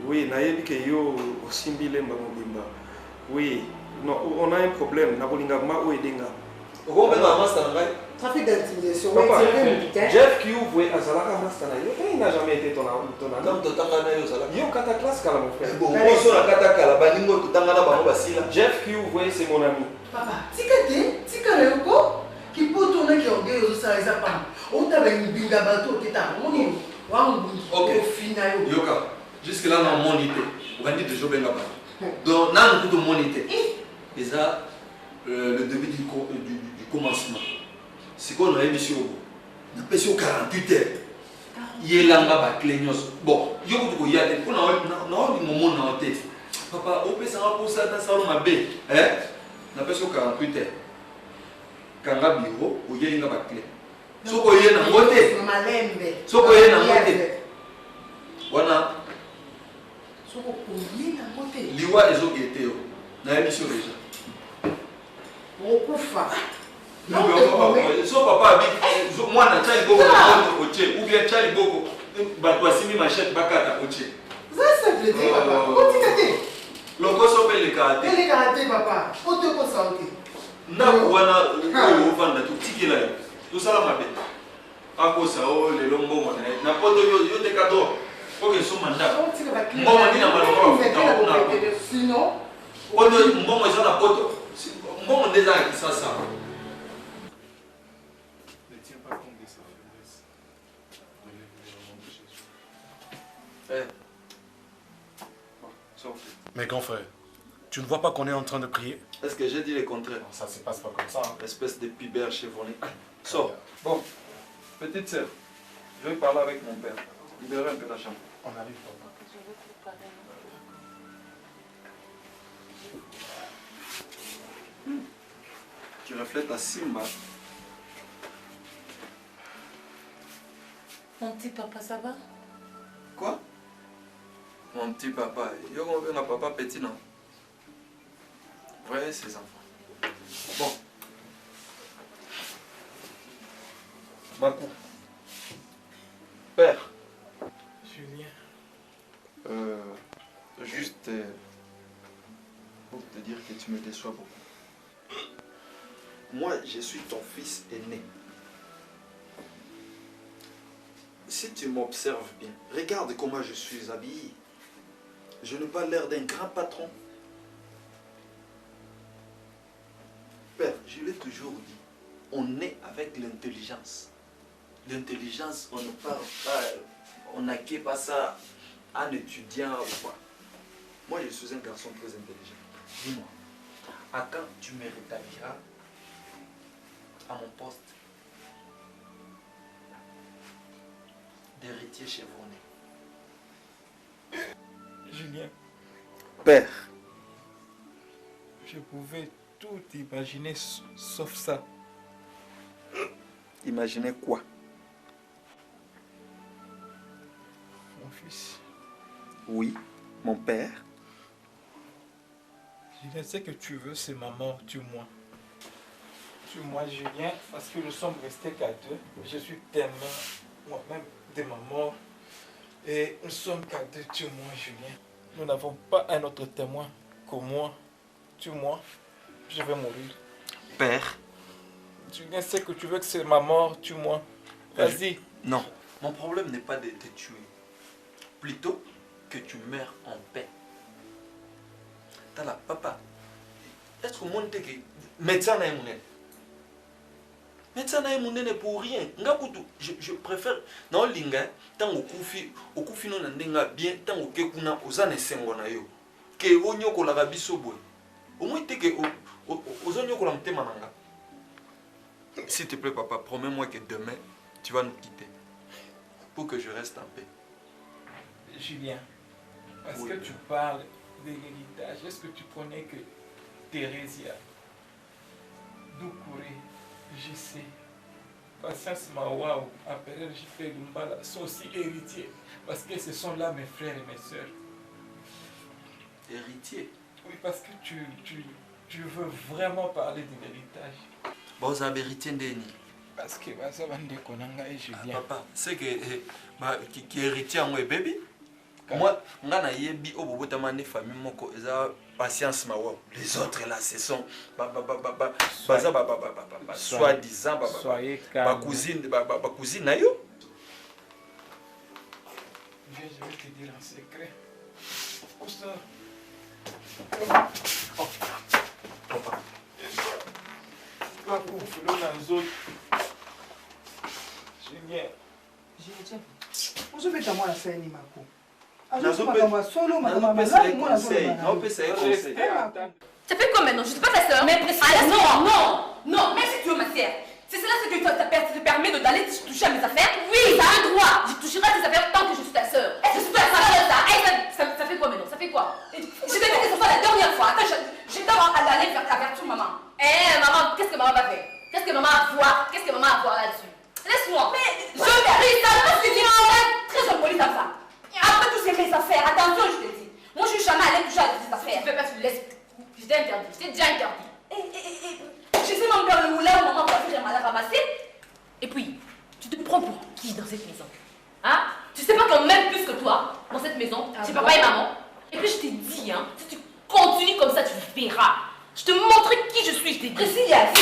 Oui, Nayebi ke yo simbile mbamobimba. Oui, non, on a un problème. Nabolinga ma ou edenga. Trafic d'intimidation. Jeff qui ouvre Azalaka Mastana, il n'a jamais été ton ami. Yo kata classe kala mon frère. Jeff qui ouvre c'est mon ami. Papa, tika leko qui peut tourner qui orgueil aux ça les apam. On t'a ben binga bateau qui t'a on est OK. Yoka. Jusque là dans mon idée. On dit toujours benga ba. Donc nan tout mon idée. Et ça le début du commencement. C'est qu'on a émission. On a fait 48 heures. Il y a un clénios. Bon, il y a un yate. On a un moment dans la tête. Papa, on peut s'en pour ça dans le salon à B. On a fait 48 heures. Quand on a un bureau, il y a un clé. Ce qu'on y a dans le côté. Ce qu'on y a dans le côté. Voilà. Ce qu'on y a dans le côté. Liwa les autres qui étaient dans l'émission déjà. On kufa. Non, so papa habite moi na chali boko na koche ou bien chali boko ba toi simi machette bakata koche. Ça c'est le dire papa. On dit que loko so pe le karaté. Le karaté papa. On te ko ça OK. Na kuwana ko vanda tout tikela yo. Tout ça la mabe. Ako sa o le lombo na poto yo te cadeau. OK so manda. Mbongo ni na maloko. Sinon on mbongo ça na poto. Mbongo déjà qui ça. Mais grand frère, tu ne vois pas qu'on est en train de prier? Est-ce que j'ai dit le contraire? Ça se passe pas comme ça. Hein. Espèce de pibère chevronné. Sors. Bon, petite sœur, je vais parler avec mon père. Libérez un peu la chambre. On arrive, papa. Tu reflètes à Simba. Mon petit papa, ça va? Quoi? Mon petit papa. Yo, on veut un papa petit, non? Voyez ses enfants. Bon. Bakou. Père. Julien. Juste pour te dire que tu me déçois beaucoup. Moi, je suis ton fils aîné. Si tu m'observes bien, regarde comment je suis habillé. Je n'ai pas l'air d'un grand patron. Père, je l'ai toujours dit, on est avec l'intelligence. L'intelligence, on ne parle pas, on n'acquiert pas ça en étudiant ou quoi. Moi, je suis un garçon très intelligent. Dis-moi, à quand tu me rétabliras à mon poste d'héritier chevronné? Julien. Père. Je pouvais tout imaginer sauf ça. Imaginez quoi? Mon fils. Oui, mon père. Julien, ce que tu veux, c'est ma mort, tue-moi. Tue-moi, Julien, parce que nous sommes restés qu'à deux. Je suis tellement moi-même de ma mort. Et nous sommes qu'à deux, tue-moi, Julien. Nous n'avons pas un autre témoin que moi. Tue-moi, je vais mourir. Père. Julien, ce que tu veux que c'est ma mort, tue-moi. Vas-y. Non, mon problème n'est pas de te tuer. Plutôt que tu meurs en paix. T'as là, papa. Est-ce que mon que médecin n'a pas médecin n'a pas pour rien. Je préfère non linga tant au kufi non ndenga bien tant au kekuna ozane sengo na yo. Que onyoko la biso boy. Au moins te que ozonyoko la mtema nanga. S'il te plaît papa, promets-moi que demain tu vas nous quitter pour que je reste en paix. Julien, parce que tu parles de l'héritage, est-ce que tu connais que Thérésia, Doukouré, JC, Patience Mawaou, Apérel JP Lumbala sont aussi héritiers, parce que ce sont là mes frères et mes sœurs. Héritiers? Oui, parce que tu veux vraiment parler de l'héritage. Bon, vous avez héritier d'Eni. Parce que ça va me déconner et Julien. Papa, c'est que qui héritier en bébé. Moi, ngana yebi obobotama ne famille moko eza patience mawa. Les autres là ce sont soi-disant cousine na yo. Je vais te dire un secret. Papa. Julien. Vous avez moi la scène, Mako. Ça fait quoi maintenant? Je suis pas ta soeur. Mais non, non, même si tu veux ma soeur. C'est cela ce que te permet d'aller toucher à mes affaires? Oui, t'as un droit. Je toucherai à tes affaires tant que je suis ta soeur. Je suis ta soeur, ça fait quoi maintenant? Ça fait quoi? Je t'ai dit que ce soit la dernière fois. Attends, je dois aller avertir maman. Maman, qu'est-ce que maman va faire? Qu'est-ce que maman va voir? Qu'est-ce que maman va voir là-dessus? Laisse-moi. Mais je mérite ça parce que tu es très impoli comme ça. Après tout, c'est mes affaires. Attention, je te dis. Moi, je suis jamais allée toucher à tes affaires. Tu fais pas, tu laisses. Je t'ai interdit. Je t'ai déjà interdit. Je sais même pas le moulin où maman va faire mal à ramasser. Et puis, tu te prends pour qui dans cette maison? Hein? Tu sais pas qu'on m'aime plus que toi dans cette maison, chez papa et maman. Et puis, je t'ai dit, hein, si tu continues comme ça, tu verras. Je te montrerai qui je suis, je t'ai dit. Priscilla,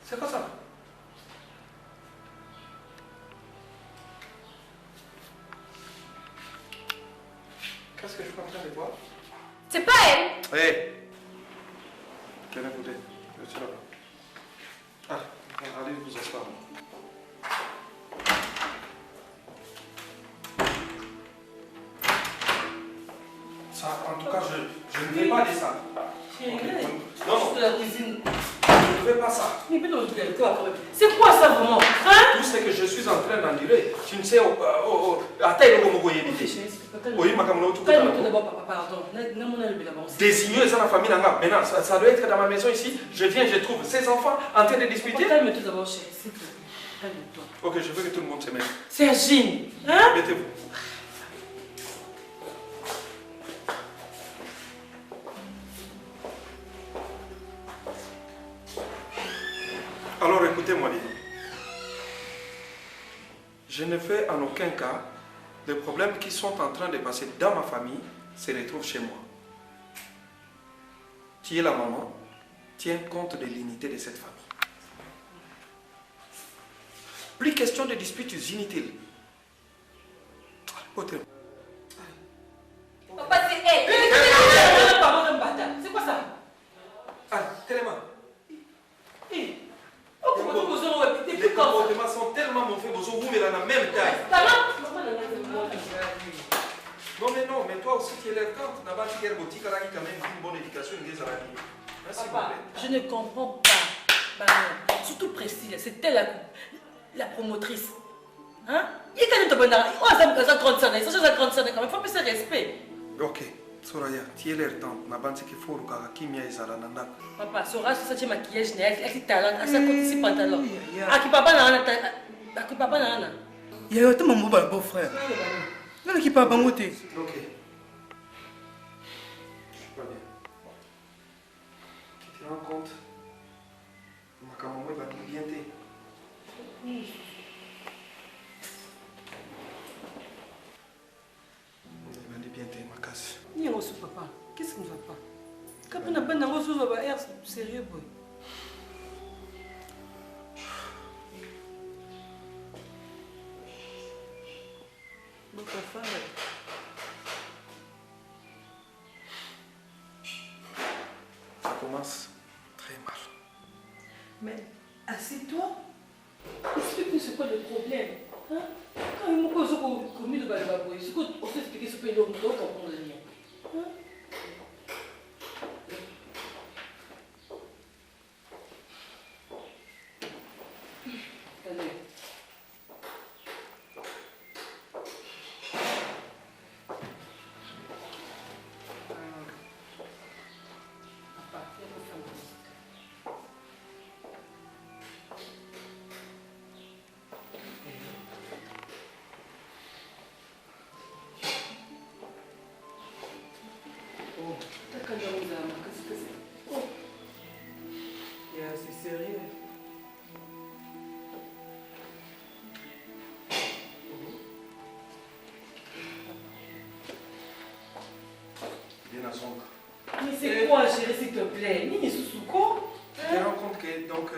c'est quoi ça? Qu'est-ce que je peux entendre de toi? C'est pas elle. Hé. Quelle est votre? Je suis là-bas. Ah, allez vous asseoir. Ça, en tout cas, je ne vais pas de ça. Non, de la cuisine. Je ne fais pas ça. Mais c'est quoi ça vraiment, hein? Tout ce que je suis en train d'endurer, tu ne sais à taille de comment éviter. Oui, calme-toi d'abord, papa, pardon. Désigner ça la famille Nanga. Maintenant, ça doit être dans ma maison ici. Je viens, je trouve ces enfants en train de discuter. Calme-toi d'abord, chérie, s'il te plaît. Calme-toi. Ok, je veux que tout le monde se mette. Sergine, hein? Mettez-vous. Alors écoutez-moi, les gars. Je ne fais en aucun cas les problèmes qui sont en train de passer dans ma famille se retrouvent chez moi. Tu es la maman, tiens compte de l'unité de cette famille. Plus question de disputes inutiles. Papa, c'est c'est quoi ça? Ah, tellement. Les comportements sont tellement mauvais, vous ouvrez dans la même taille. Non, mais toi aussi, tu es l'air quand tu n'as pas quand même une bonne éducation, une des arabies. Papa, je ne comprends pas. Surtout Priscille, c'était la promotrice. Hein? Il est quand même de bonne arabe. Oh, ça 35 ans, ça 35 ans quand même, il faut plus de respect. Ok. Soraya, tu es l'air temps. Na banse qu'il faut que Kimia est à la nanda. Papa, Soraya, c'est ça maquillage, elle talent, elle s'accorde ici pantalon. Aki papa nana, aki papa nana. Il y a autant mon beau frère. Non, qui parle pas monter. Ok. Pas bien. Tu te rends compte? Ma caméra va te bien t'aider. Papa, qu'est-ce qui ne va pas? Quand on a pas d'air sérieux, boy. Ça commence très mal. Mais assieds-toi. Explique-nous c'est quoi le problème. Hein? Quand il m'a posé commis de balbaboy, c'est quoi on peut expliquer ce que l'on doit comprendre le lien. C'est sérieux. Bien à son. Mais c'est quoi, chérie, s'il te plaît? Nini Susuko? Tu te rends compte que donc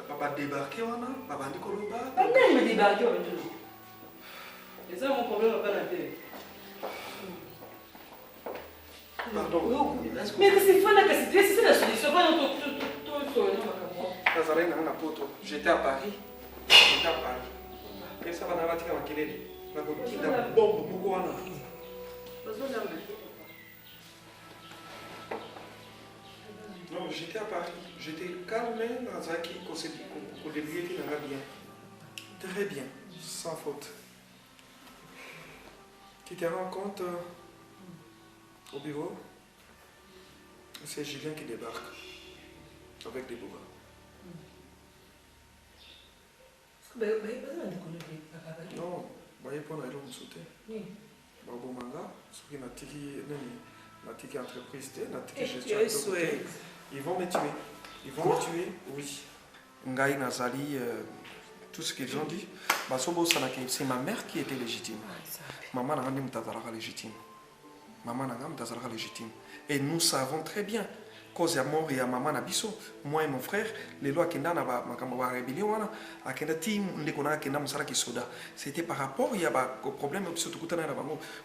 papa débarqué, papa Nikoloba. Papa il m'a débarqué, et ça, mon problème, papa n'a fait. Pardon. Mais c'est pas c'est la solution. J'étais à Paris. Et ça va dans la tika makelele. Na kotinda bombe moko wana. Non, j'étais à Paris. J'étais calme dans un qui qu'on débrouillait qui n'avait bien. Très bien, sans faute. Tu te rends compte au bureau? C'est Julien qui débarque avec des bourras. Non, voyez pour la longue sauter. Babo manga, ce qui n'a tiki entreprise, ils vont me tuer. Ils vont me tuer, oui. Ngai Nazali, tout ce qu'ils ont dit. C'est ma mère qui était légitime. Maman n'a pas légitime. Maman n'a pas légitime. Et nous savons très bien. Cause ya mort ya maman na biso, moi et mon frère, les lois qui n'ont pas ma rébellion, à quel team on a qui n'a pas soda. C'était par rapport il y a au problème surtout que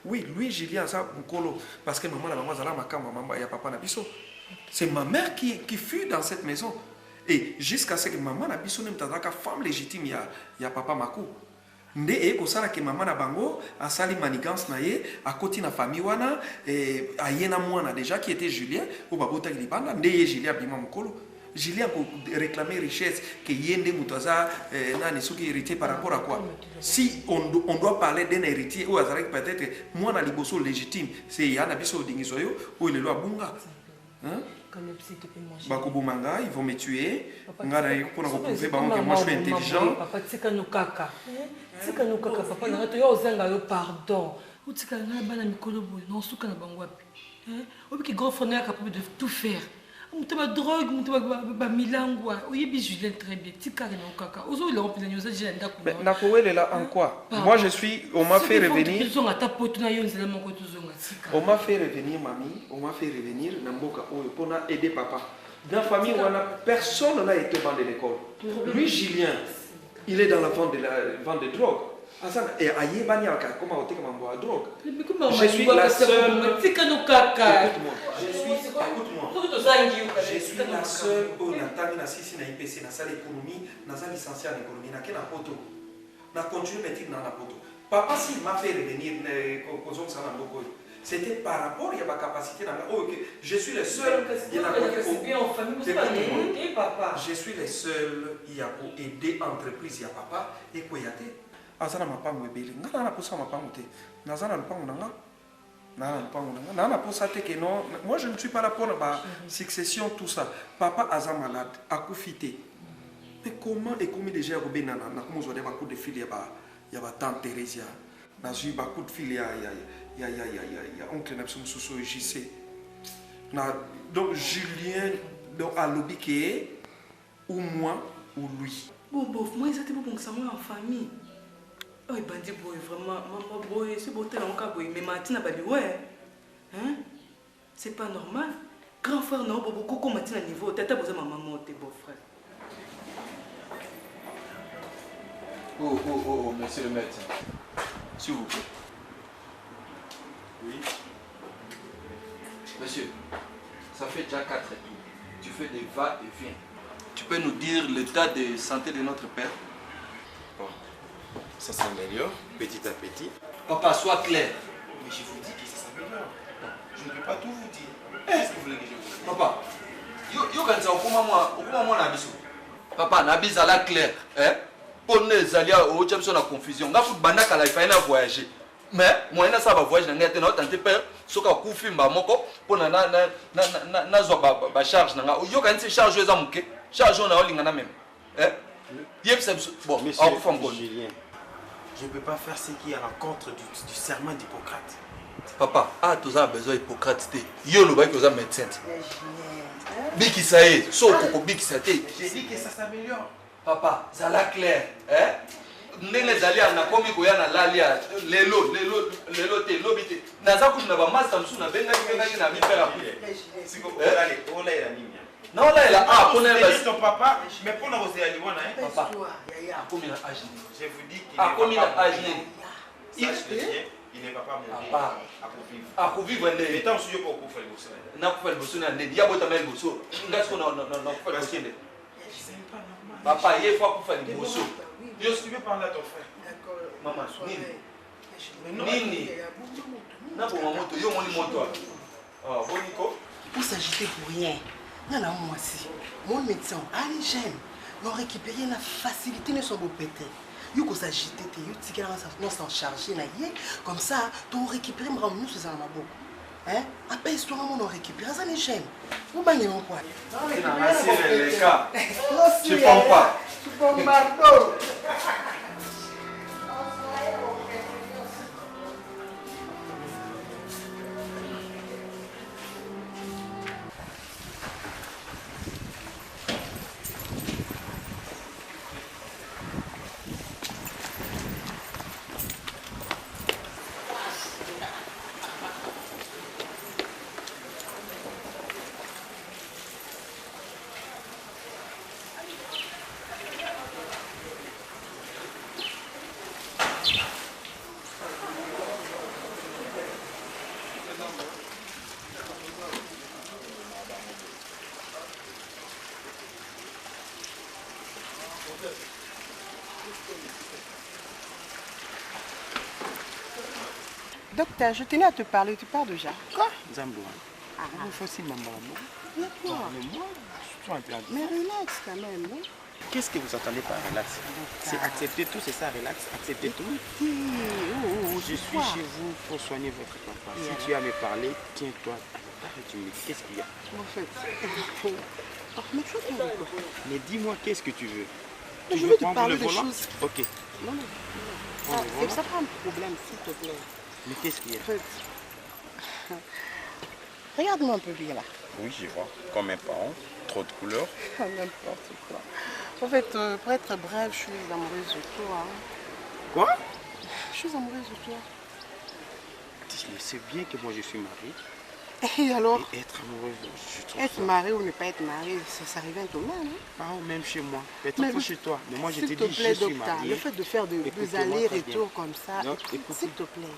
oui, lui Julien ça colo parce que maman la maman zala maman ya papa na biso. C'est ma mère qui fut dans cette maison. Et jusqu'à ce que maman na biso n'aime pas femme légitime ya papa Makou. nde ekosala ke mama na bango asali manigance na ye akoti na famille wana aye na mwana déjà qui était Julien oyo babotaki libanda nde ye Julien abima mokolo Julien a réclamé richesse que yende mutaza nani soki héritier par rapport à quoi? Si on doit parler d'un héritier ou azarek peut-être moi na liboso légitime c'est yana biso dingisoyo ou le loi bunga. Hein? Bakobumanga, ils vont me tuer. Ngana pour prouver que moi je suis intelligent. Papa tika no kaka. Tika no kaka papa na to yo zenga yo pardon. Utika na bana mikolo boy non suka na bango wapi. Hein? Obi grand frère est capable de tout faire. Mutaba drogue, mutaba ba milangwa. Oyebi Julien très bien. Tika no kaka. Ozo le remplir nous a déjà ndako. Mais nakowele là en quoi? Moi je suis on m'a fait revenir. On m'a fait revenir mamie, on m'a fait revenir Namboka pour aider papa. Dans la famille où personne n'a été vendu de l'école. Lui Julien, il est dans la vente de drogue. Et aïe banyaka comment on dit comment boire drogue. Je suis la seule. Écoute-moi. Je suis la seule où Nathalie na sisi na IPC na salle économie, na salle licenciée en économie na kena poto. Na continue métier na poto. Papa s'il m'a fait revenir c'était par rapport à ma capacité je suis le seul je suis le seul pour aider entreprise ya papa et koyate azana mapango ebeli ngana na posa mapango te nazana lupango nanga na posa te que non moi je ne suis pas là pour la succession tout ça papa aza malade akufite mais comment et comment déjà robena na comment on a coup de fil ya ba tante Thérèse na eu beaucoup de fil ya oncle Nepson Soso JC na donc Julien donc à l'obiqué ou moi ou lui bon moi ça te bon ça moi en famille oh bandi boy vraiment maman boy c'est beau tel en boy mais Martina babi ouais hein c'est pas normal grand frère non beaucoup comme Martina niveau tata besoin maman tes beau frère. Oh, monsieur le médecin. S'il vous plaît. Oui. Monsieur, ça fait déjà 4 jours. Tu fais des va-et-vient. Tu peux nous dire l'état de santé de notre père? Bon, ça s'améliore petit à petit. Papa, sois clair. Mais je vous dis que ça s'améliore. Je ne peux pas tout vous dire. Qu'est-ce que vous voulez que je vous dise? Papa, yo quand ça au moi na biso. Papa, na biso la clair, hein? Pour les alliés au Jameson la confusion. Nga foot banda kala il faut voyager. Mais moi na ça va voyager na ngate na tante père soka ku fimba moko pour na zo ba charge na nga. Yo quand c'est charge za muke. Charge na olinga na même. Hein? Bon, monsieur Julien. Je ne peux pas faire ce qui est à l'encontre du serment d'Hippocrate. Papa, tous a besoin d'Hippocrate. Yo le bail que ça médecin. Biki ça est, so koko biki ça té. J'ai dit que ça s'améliore. Papa, ça la clair, hein? Ndenge zali na komi ko ya na lalia lelo te lobité. Naza ku na ba master msu na benga na mi père. Siko olale, ola ila nini? Na ola ila pour ne ton papa, mais pour na oser ali wana hein? Papa, komi na âge. Je vous dis qu'il est komi na âge. Il n'est pas mourir. Papa, à vivre ndé. Mais tant que yo ko kufa liboso. Na kufa liboso na ndé. Ya bota mel liboso. Ngasko na kufa liboso ndé. Papa, il faut qu'on fasse des bossos. Yo, si tu veux parler à ton frère. D'accord. Maman, Nini. Na pour maman, yo mon moto. Ah, bon Nico. Pour s'agiter pour rien. Non, non, moi aussi. Mon médecin, allez, j'aime. Non, récupérer la facilité ne sont pas pété. Yo ko s'agiter te yo tikela non s'en charger na yé comme ça, tu récupérer me ramener sur ça na boko. Hein? Après histoire on récupère ça les chaînes. Vous bagnez mon quoi? Les cas. Tu prends pas. Tu prends marteau. Docteur, je tenais à te parler, tu pars déjà. Quoi? Zambo. Il faut aussi maman. Mais relax quand même, non? Qu'est-ce que vous entendez par relax? C'est accepter tout, c'est ça, relax, accepter tout. Je suis chez vous pour soigner votre papa. Si tu as à me parler, tiens-toi à la barre et tu me dis qu'est-ce qu'il y a. En fait, mais dis-moi qu'est-ce que tu veux. Mais je veux te parler de choses. Ok. Non. Ça pas un problème, s'il te plaît. Mais qu'est-ce qu'il y a? En fait, regarde-moi un peu bien là. Oui, je vois. Comme mes parents, trop de couleurs. N'importe quoi. En fait, pour être bref, je suis amoureuse de toi. Quoi? Je suis amoureuse de toi. Mais c'est bien que moi je suis mariée. Et alors? Et être amoureuse, je trouve être mariée ou ne pas être mariée, ça revient tout même. Hein? Ah, même chez moi. Peut-être chez toi. Mais moi je te dis, plaît, je suis mariée. Le fait de faire des allers-retours comme ça, s'il te plaît.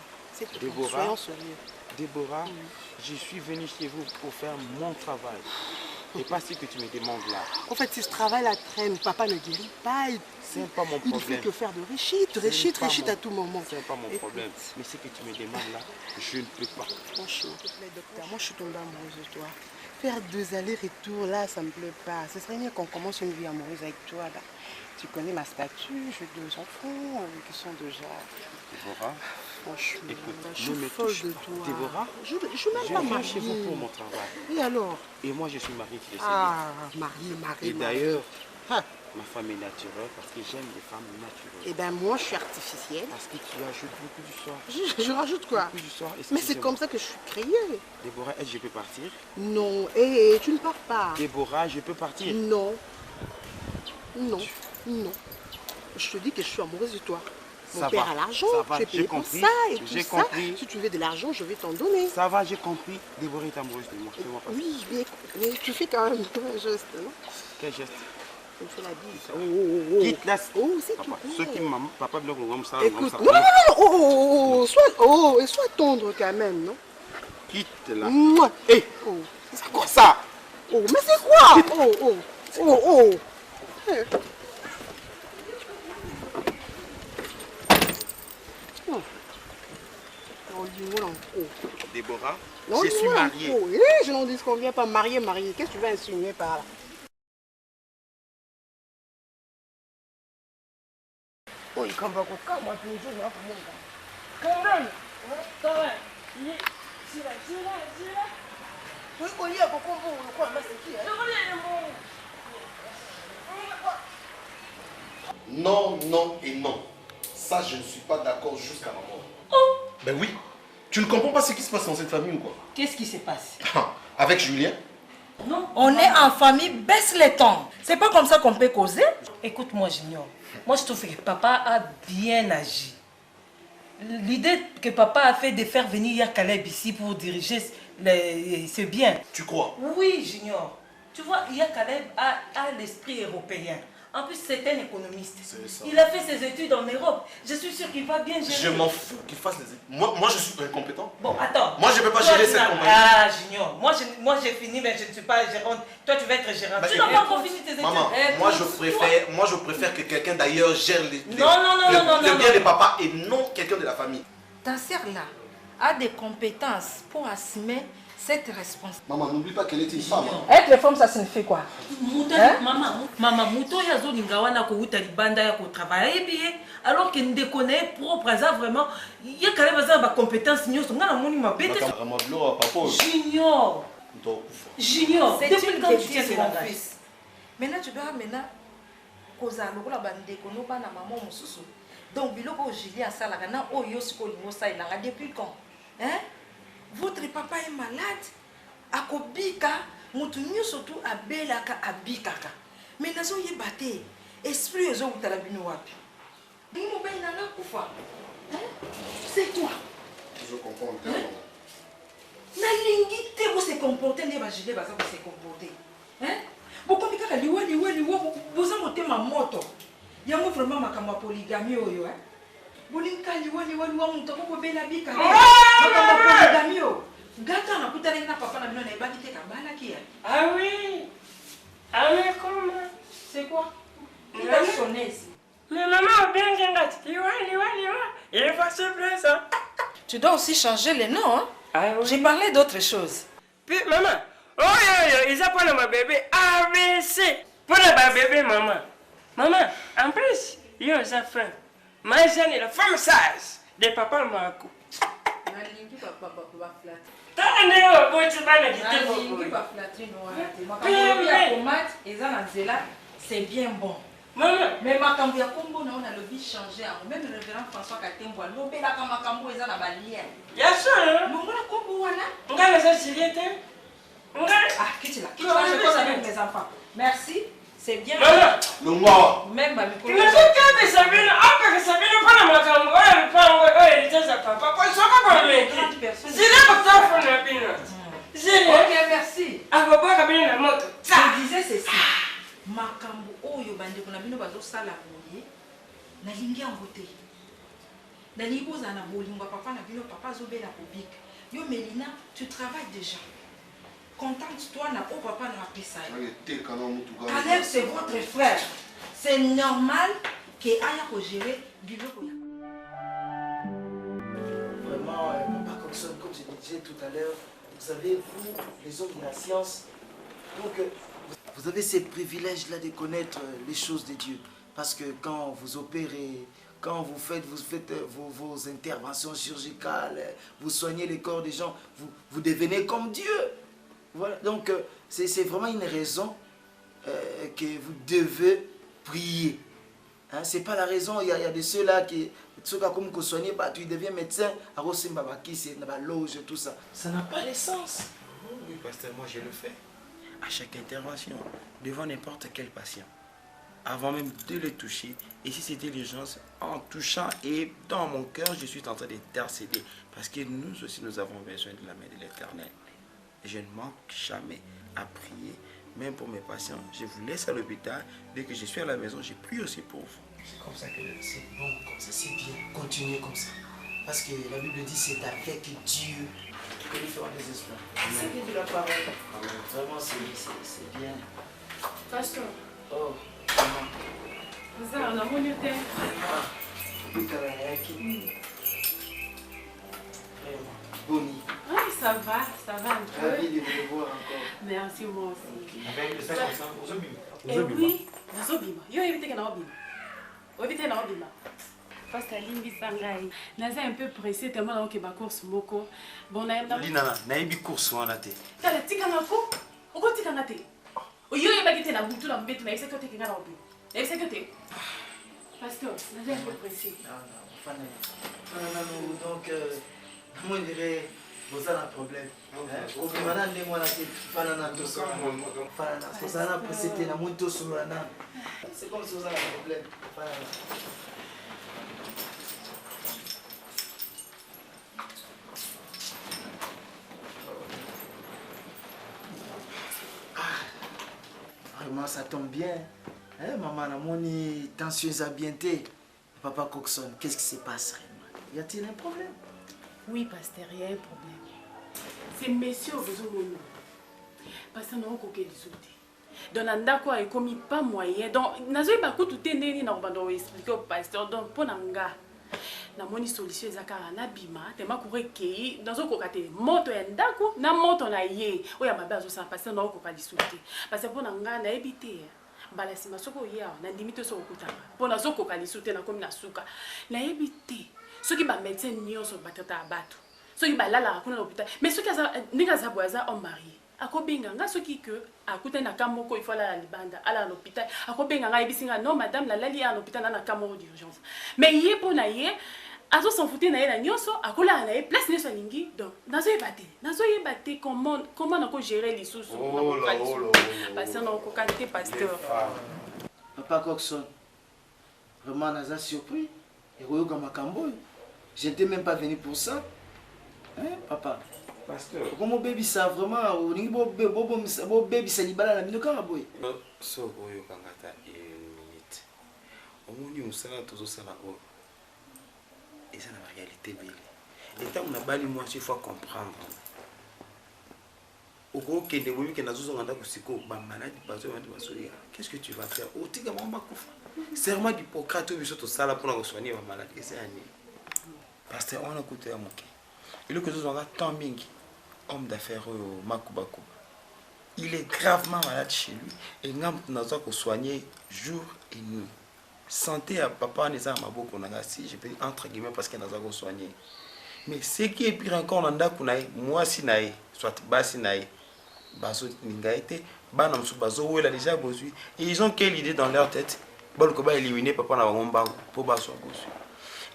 Déborah, soyons sérieux. Déborah, je suis venue chez vous pour faire mon travail. Et pas ce que tu me demandes là. En fait, si ce travail-là traîne, papa ne guérit pas. C'est pas mon problème. Il ne fait que faire de réchite à tout moment. C'est pas mon problème. Mais ce que tu me demandes là, je ne peux pas. Franchement, docteur, moi je suis tombée amoureuse de toi. Faire 2 allers-retours là, ça ne me plaît pas. Ce serait mieux qu'on commence une vie amoureuse avec toi là. Tu connais ma statue, j'ai 2 enfants qui sont déjà... Déborah, franchement, écoute, je suis folle de toi. Déborah, je ne suis même pas mariée. Chez vous pour mon travail. Et alors? Et moi je suis mariée, tu le sais. Ah, mariée. Et d'ailleurs, ma femme est naturelle parce que j'aime les femmes naturelles. Eh bien moi je suis artificielle. Parce que tu ajoutes beaucoup du soir. Je rajoute quoi? Beaucoup du soir. Mais c'est comme ça que je suis créée. Déborah, est-ce que je peux partir? Non, tu ne pars pas. Déborah, je peux partir? Non. Je te dis que je suis amoureuse de toi. Mon père a l'argent, tu es payé pour ça et tout ça. Compris. Si tu veux de l'argent, je vais t'en donner. Ça va, j'ai compris. Déborah est amoureuse de moi. Oui, mais tu fais quand même un geste, non? Quel geste? Tu me fais la bise. Quitte là. C'est tout. Ceux qui m'aiment, papa bloque comme ça. Écoute, non. Sois tendre quand même, non? Quitte là. Hé, c'est quoi ça? Mais c'est quoi? Déborah, je suis mariée. Je n'en dis qu'on vient pas mariée. Qu'est-ce que tu veux insinuer par là? Il come back with come. Non, non et non. Ça, je ne suis pas d'accord jusqu'à ma mort. Ben oui. Tu ne comprends pas ce qui se passe dans cette famille ou quoi? Qu'est-ce qui se passe? Avec Julien? Non. On est en famille, baisse les tons. C'est pas comme ça qu'on peut causer. Écoute-moi, Junior. Moi, je trouve que papa a bien agi. L'idée que papa a fait de faire venir Yakaleb ici pour diriger, c'est bien. Tu crois? Oui, Junior. Tu vois, Yakaleb a l'esprit européen. En plus, c'est un économiste. Il a fait ses études en Europe. Je suis sûr qu'il va bien gérer. Je m'en fous qu'il fasse les études. Moi, je suis incompétent. Bon, attends. Moi, je ne peux pas gérer cette compagnie. Ah, Junior. Moi, j'ai fini, mais je ne suis pas gérante. Toi, tu vas être gérante. Tu n'as pas encore fini tes études. Maman, moi, je préfère que quelqu'un d'ailleurs gère le bien de papa et non quelqu'un de la famille. Ta sœur là a des compétences pour assumer cette responsabilité. Maman, n'oublie pas qu'elle est une femme. Être les femmes, ça signifie quoi? Maman, Mouto yazo lingawana ko uta libanda ya ko travailler bien alors qu'il ne connaît propre ça vraiment il y a quand même ça ba compétence nyoso ngana moni mabete Junior depuis quand tu tiens ton fils. Maintenant tu dois causer lokola bande kono bana maman mususu. Donc biloko Julien salaka na oyo siko lingo sa ilanga depuis quand? Votre papa est malade. Akobika, mutunyo surtout abelaka abikaka. Mais nazo yebate, esprit ezo utalabino wapi. Dimo ben nanga kufa. C'est toi. Je comprends. Na lingi te bo se comporter ne ba jile ba se comporter. Boko bikaka liwa boza motema moto. Yango vraiment makamba polygamie oyo Bolinka liwa muto ko bela bika. Makamba polygamie oyo. Gata na kutana na papa na bino na ebaki te kabala kia. Ah oui. Ah mais comment? C'est quoi? Il va sonner ici. Mais maman a bien gagné. Il va se blesser. Tu dois aussi changer les noms, hein? Ah, oui. J'ai parlé d'autre chose. Puis, maman, ils appellent mon bébé ABC. Pour le bébé, maman. Maman, en plus, il y a un enfant. Ma jeune est la femme sage de papa Marco. C'est bien bon. Mais ma cambo ya kombo na on a le bi changer même le révérend François Katembo lobela ka makambo eza na balia. Bien sûr. Mongo na kombo wana. Nga na Juliette. Nga quitte là. Je cause avec mes enfants. Merci. C'est bien. Longo. Même ba mikolo. Mais c'est quand de Sabine, après que Sabine pas na makambo, elle pas hérité sa papa. Quoi ça pas parler. Je l'ai pas tant pour la pina. OK, merci. Ah papa kabine na moto. Je disais ceci. Makambo oyo bande kuna bino bazo sala boye na lingi en beauté na liboza na bolingo papa na bino papa zobela public yo Melina tu travailles déjà contente-toi na o papa na pesa Caleb c'est votre frère c'est normal que aya ko gérer biloko ya vraiment papa Coxon comme je disais tout à l'heure vous savez vous les hommes de la science donc vous avez ces privilèges-là de connaître les choses de Dieu. Parce que quand vous opérez, quand vous faites vos interventions chirurgicales, vous soignez les corps des gens, vous devenez comme Dieu. Voilà. Donc, c'est vraiment une raison que vous devez prier. Hein? Ce n'est pas la raison, il y a de ceux-là qui, comme vous soignez, tu deviens médecin, à loge, tout ça. Ça n'a pas de sens. Oui, pasteur, moi je le fais. À chaque intervention, devant n'importe quel patient, avant même de le toucher, et si c'était l'urgence, en touchant et dans mon cœur, je suis en train d'intercéder, parce que nous aussi, nous avons besoin de la main de l'Éternel. Je ne manque jamais à prier, même pour mes patients. Je vous laisse à l'hôpital, dès que je suis à la maison, je prie aussi pour vous. C'est comme ça que c'est bon, comme ça, c'est bien, continuez comme ça. Parce que la Bible dit c'est avec Dieu que nous ferons des espoirs. C'est bien de la parole. Vraiment, c'est bien. Pasteur. Oh, Vous avez un amour de terre. Boni. Oui, ça va un peu. Ravi de vous voir encore. Merci, moi aussi. Avec le sac comme ça, vous avez oui, vous avez yo évitez que na obima. Évitez na obima. Parce que Lindy Sangai, naza un peu pressé tellement na okeba course moko. Bon na yeba. Lina, na yebi course wana te. Kala tika na ko. Oko tika na te. Oyo yeba kite na butu na mbetu na yesa ko tika na obi. Na yesa ko te. Pasteur, naza un peu pressé. Non, donc moi je dirais vous avez un problème. Au Bimana de moi c'est comme si vous avez un problème. Vraiment ça tombe bien. Hein, maman, mon tension est bien. Papa Coxon, qu'est-ce qui se passe vraiment? Y a-t-il un problème? Oui, pasteur, il y a un problème. C'est monsieur au besoin de nous. Parce que nous avons coqué du sauté. Donc, nous avons commis pas moyen. Donc, nous avons tout entendu dans le expliquer au pasteur. Donc, pour nous, nous avons une solution. Nous avons bima. Nous avons coqué. Nous avons coqué. Moto endako. Na moto na ye. Oya mabe azo parce que nous avons coqué du sauté. Parce que pour nous, nous avons habité. Balasima soko ya na limite so okutanga pona soko kalisuté na komi na suka na yebité soki ba médecin nyonso batata bato soki balala kuna na hôpital mais soki aza ninga za boaza en marié akobenga nga soki que akuta na kamoko il faut la libanda ala na hôpital akobenga nga yebisinga non madame la lali à l'hôpital na kamoko d'urgence mais yé pona yé azo s'en fouter na yé na nyonso akola na yé place nyonso lingi donc nazo yebate comment na ko gérer les sous parce que na ko qualité pasteur. Papa Coxon, vraiment naza surpris et Royoka Makambo. Je n'étais même pas venu pour ça. Hein, papa? Pasteur. Comment baby ça vraiment au niveau baby ça libala la minoka boy. So Royoka ngata une minute. Au moins nous sala tous sala o. Et ça la réalité belle. Et tant on a bali moi il faut comprendre. Qu'est-ce que tu vas faire? Serment d'Hippocrate, tu ça là pour soigner ma maladie. Pasteur, on a écouté à moquer. Et le que nous avons tant mingi, homme d'affaires au Makubaku. Il est gravement malade chez lui et nous avons soigné jour et nuit. Santé à papa n'est pas beaucoup si je peux dire entre guillemets parce qu'il nous avons soigné. Mais ce qui est pire encore, moi si naïe, soit bas si naïe, baso n'ingaïté, banamsu baso où elle a déjà besoin. Et ils ont quelle idée dans leur tête? Bon, qu'on va éliminer papa n'a pas pour baso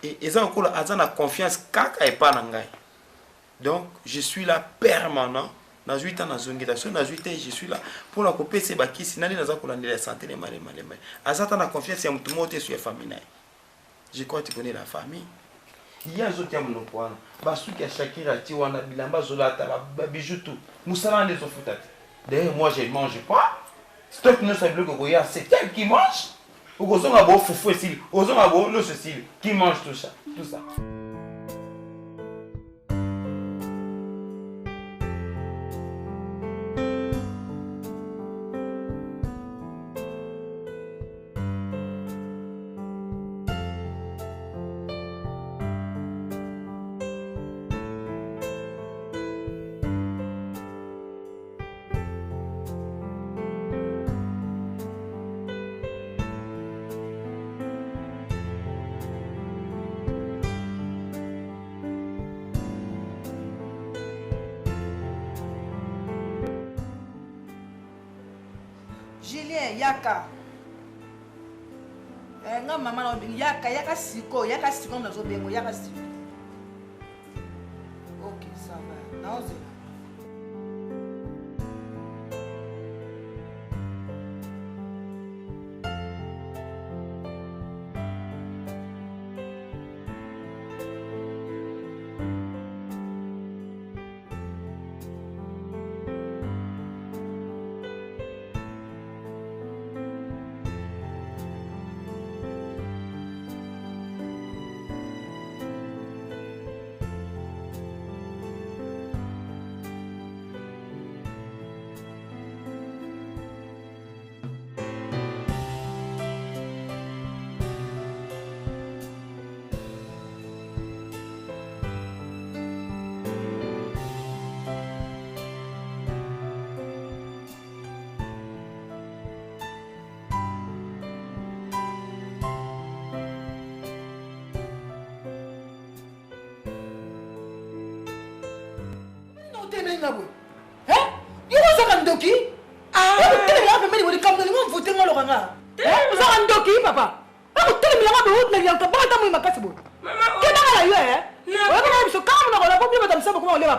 et ils ont encore la confiance kaka et pas nangai. Donc je suis là permanent. Dans 8 ans, dans 8 ans, je suis là pour la couper ces baki. Si n'a la santé, les malais. Azata na confiance, c'est un tout monde sur la famille. Je crois que tu connais la famille. Il y a un autre qui a mon point. Basu qui a Shakira, Tiwana, Bilamba, Zolata, Bijou tout. Moussala les autres. D'ailleurs, moi je ne mange pas. Stock ne sait plus que c'est elle qui mange. Ou qu'on a beau foufou ici, ou qu'on a beau le Cécile qui mange tout ça. Julien, yaka. Nga mama na obingi yaka siko na zo bengo yaka siko. OK, ça va. Naoze.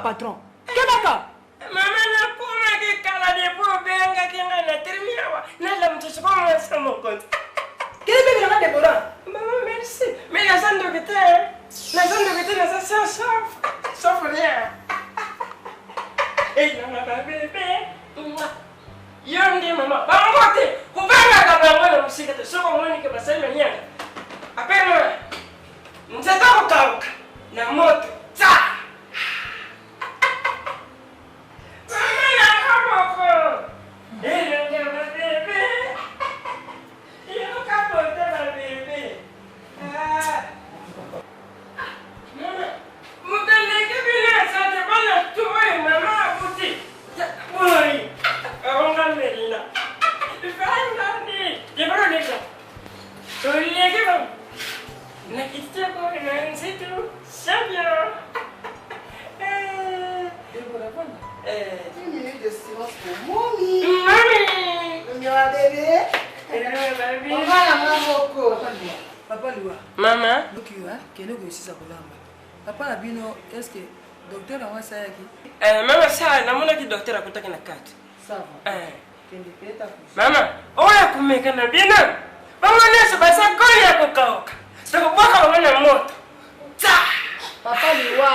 Patron. Mama na kuma ke kala de po benga ke ngana termiawa. Na la mtoto kama ça mon compte. Quel bébé na Deborah? Maman merci. Mais la zone de guetter. La zone de guetter na ça sauf rien. Et na bébé. Yonde mama. Ba ngote. Kubanga kama ngona musika te soko ngoni ke basema nyanga. Apena. Mzata ko na moto. Tsa. Une minute de silence pour Mommy. Mamie. Bébé. On va la maman. Papa Liwa. Maman. Donc quel est ça pour l'âme? Papa Labino, est-ce que docteur a ça qui? Maman ça, na mona ki docteur akutaka na kati. Ça va. Maman, oya kumeka na bina. Mama nesa basa koni ya kukaoka. Sitako baka wana moto. Papa Liwa,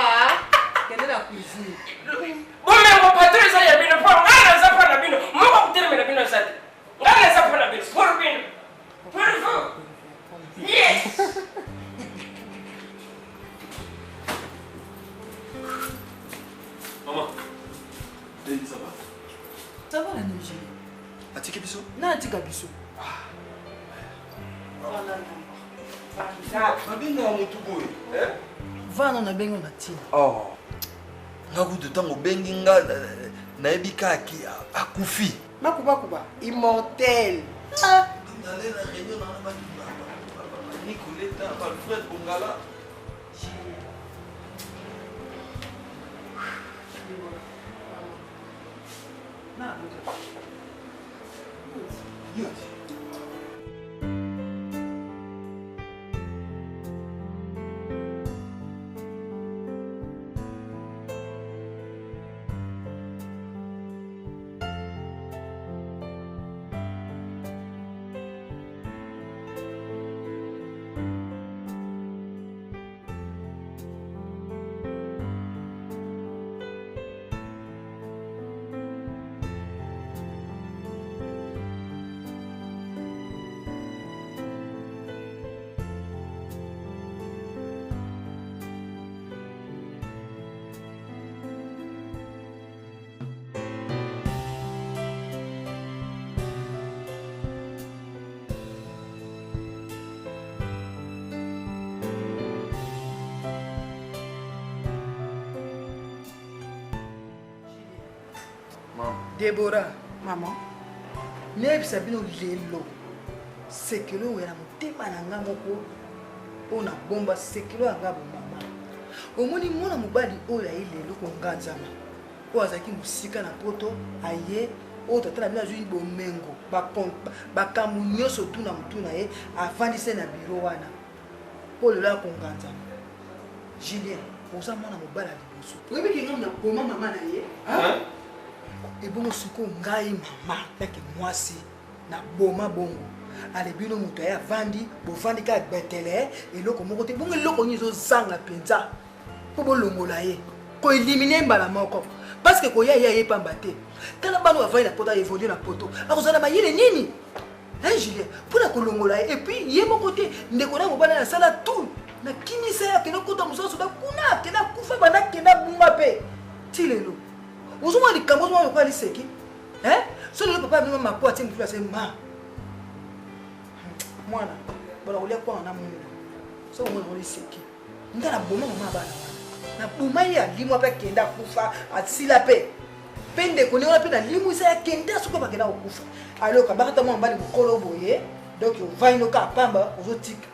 quelle est la cuisine? Bome ngo patron sa ya bino pa ngana za pa na bino. Moko kuterme na bino sati. Ngana za pa na bino. Por bino. Por favor. Yes. Maman, ça va? Ça va la neige. Atika biso? Na atika biso. Babinga motu boy. Vano na bengo na tina. Oh. ngaku de temps obengi nga nayebi kaki akufi makuba immortel nale na réunion na batu Nicoleta Alfred Bongala Déborah, maman, nebisa bino lelo sekelo wera motema na nga moko ona bomba sekelo anga bo mama omoni mona mobali oyo ayi lelo ko nganzama oyo azalaki mosika na poto aye oyo tatala bino azwi bomengo bakambu nyonso tuna motu na ye afandise na biro wana mpo lelo akonganzama Julien oza mwana mobali ya liboso oyebiki nga na boma mama na ye ebongo siko ngai mama yake mwasi na boma bongo alebino moto ya vandi bovandi ka betele eloko moko te bongo eloko nyizo zanga penza po bolongola ye ko éliminer mbala moko parce que ko ya ye pamba te tala bano avai na poto évoluer na poto akozala mayele nini hein Julien pour la kolongola ye et puis ye moko te ndeko na mobala na sala tout na kinisa ya kena kota musaso da kuna kena kufa bana kena bumba pe tilelo ozoma likambo ozoma kwa liseki hein so le papa bino mapo ati mfula se ma mwana bala olia kwa na mungu so mwana liseki ndala boma mama bana na buma ya limwa pe kenda kufa atsila pe pende ko neona pe na limu isa ya kenda suko bakenda kufa alors ka bakata mwa mbali bukolo boye donc vaino ka pamba ozotika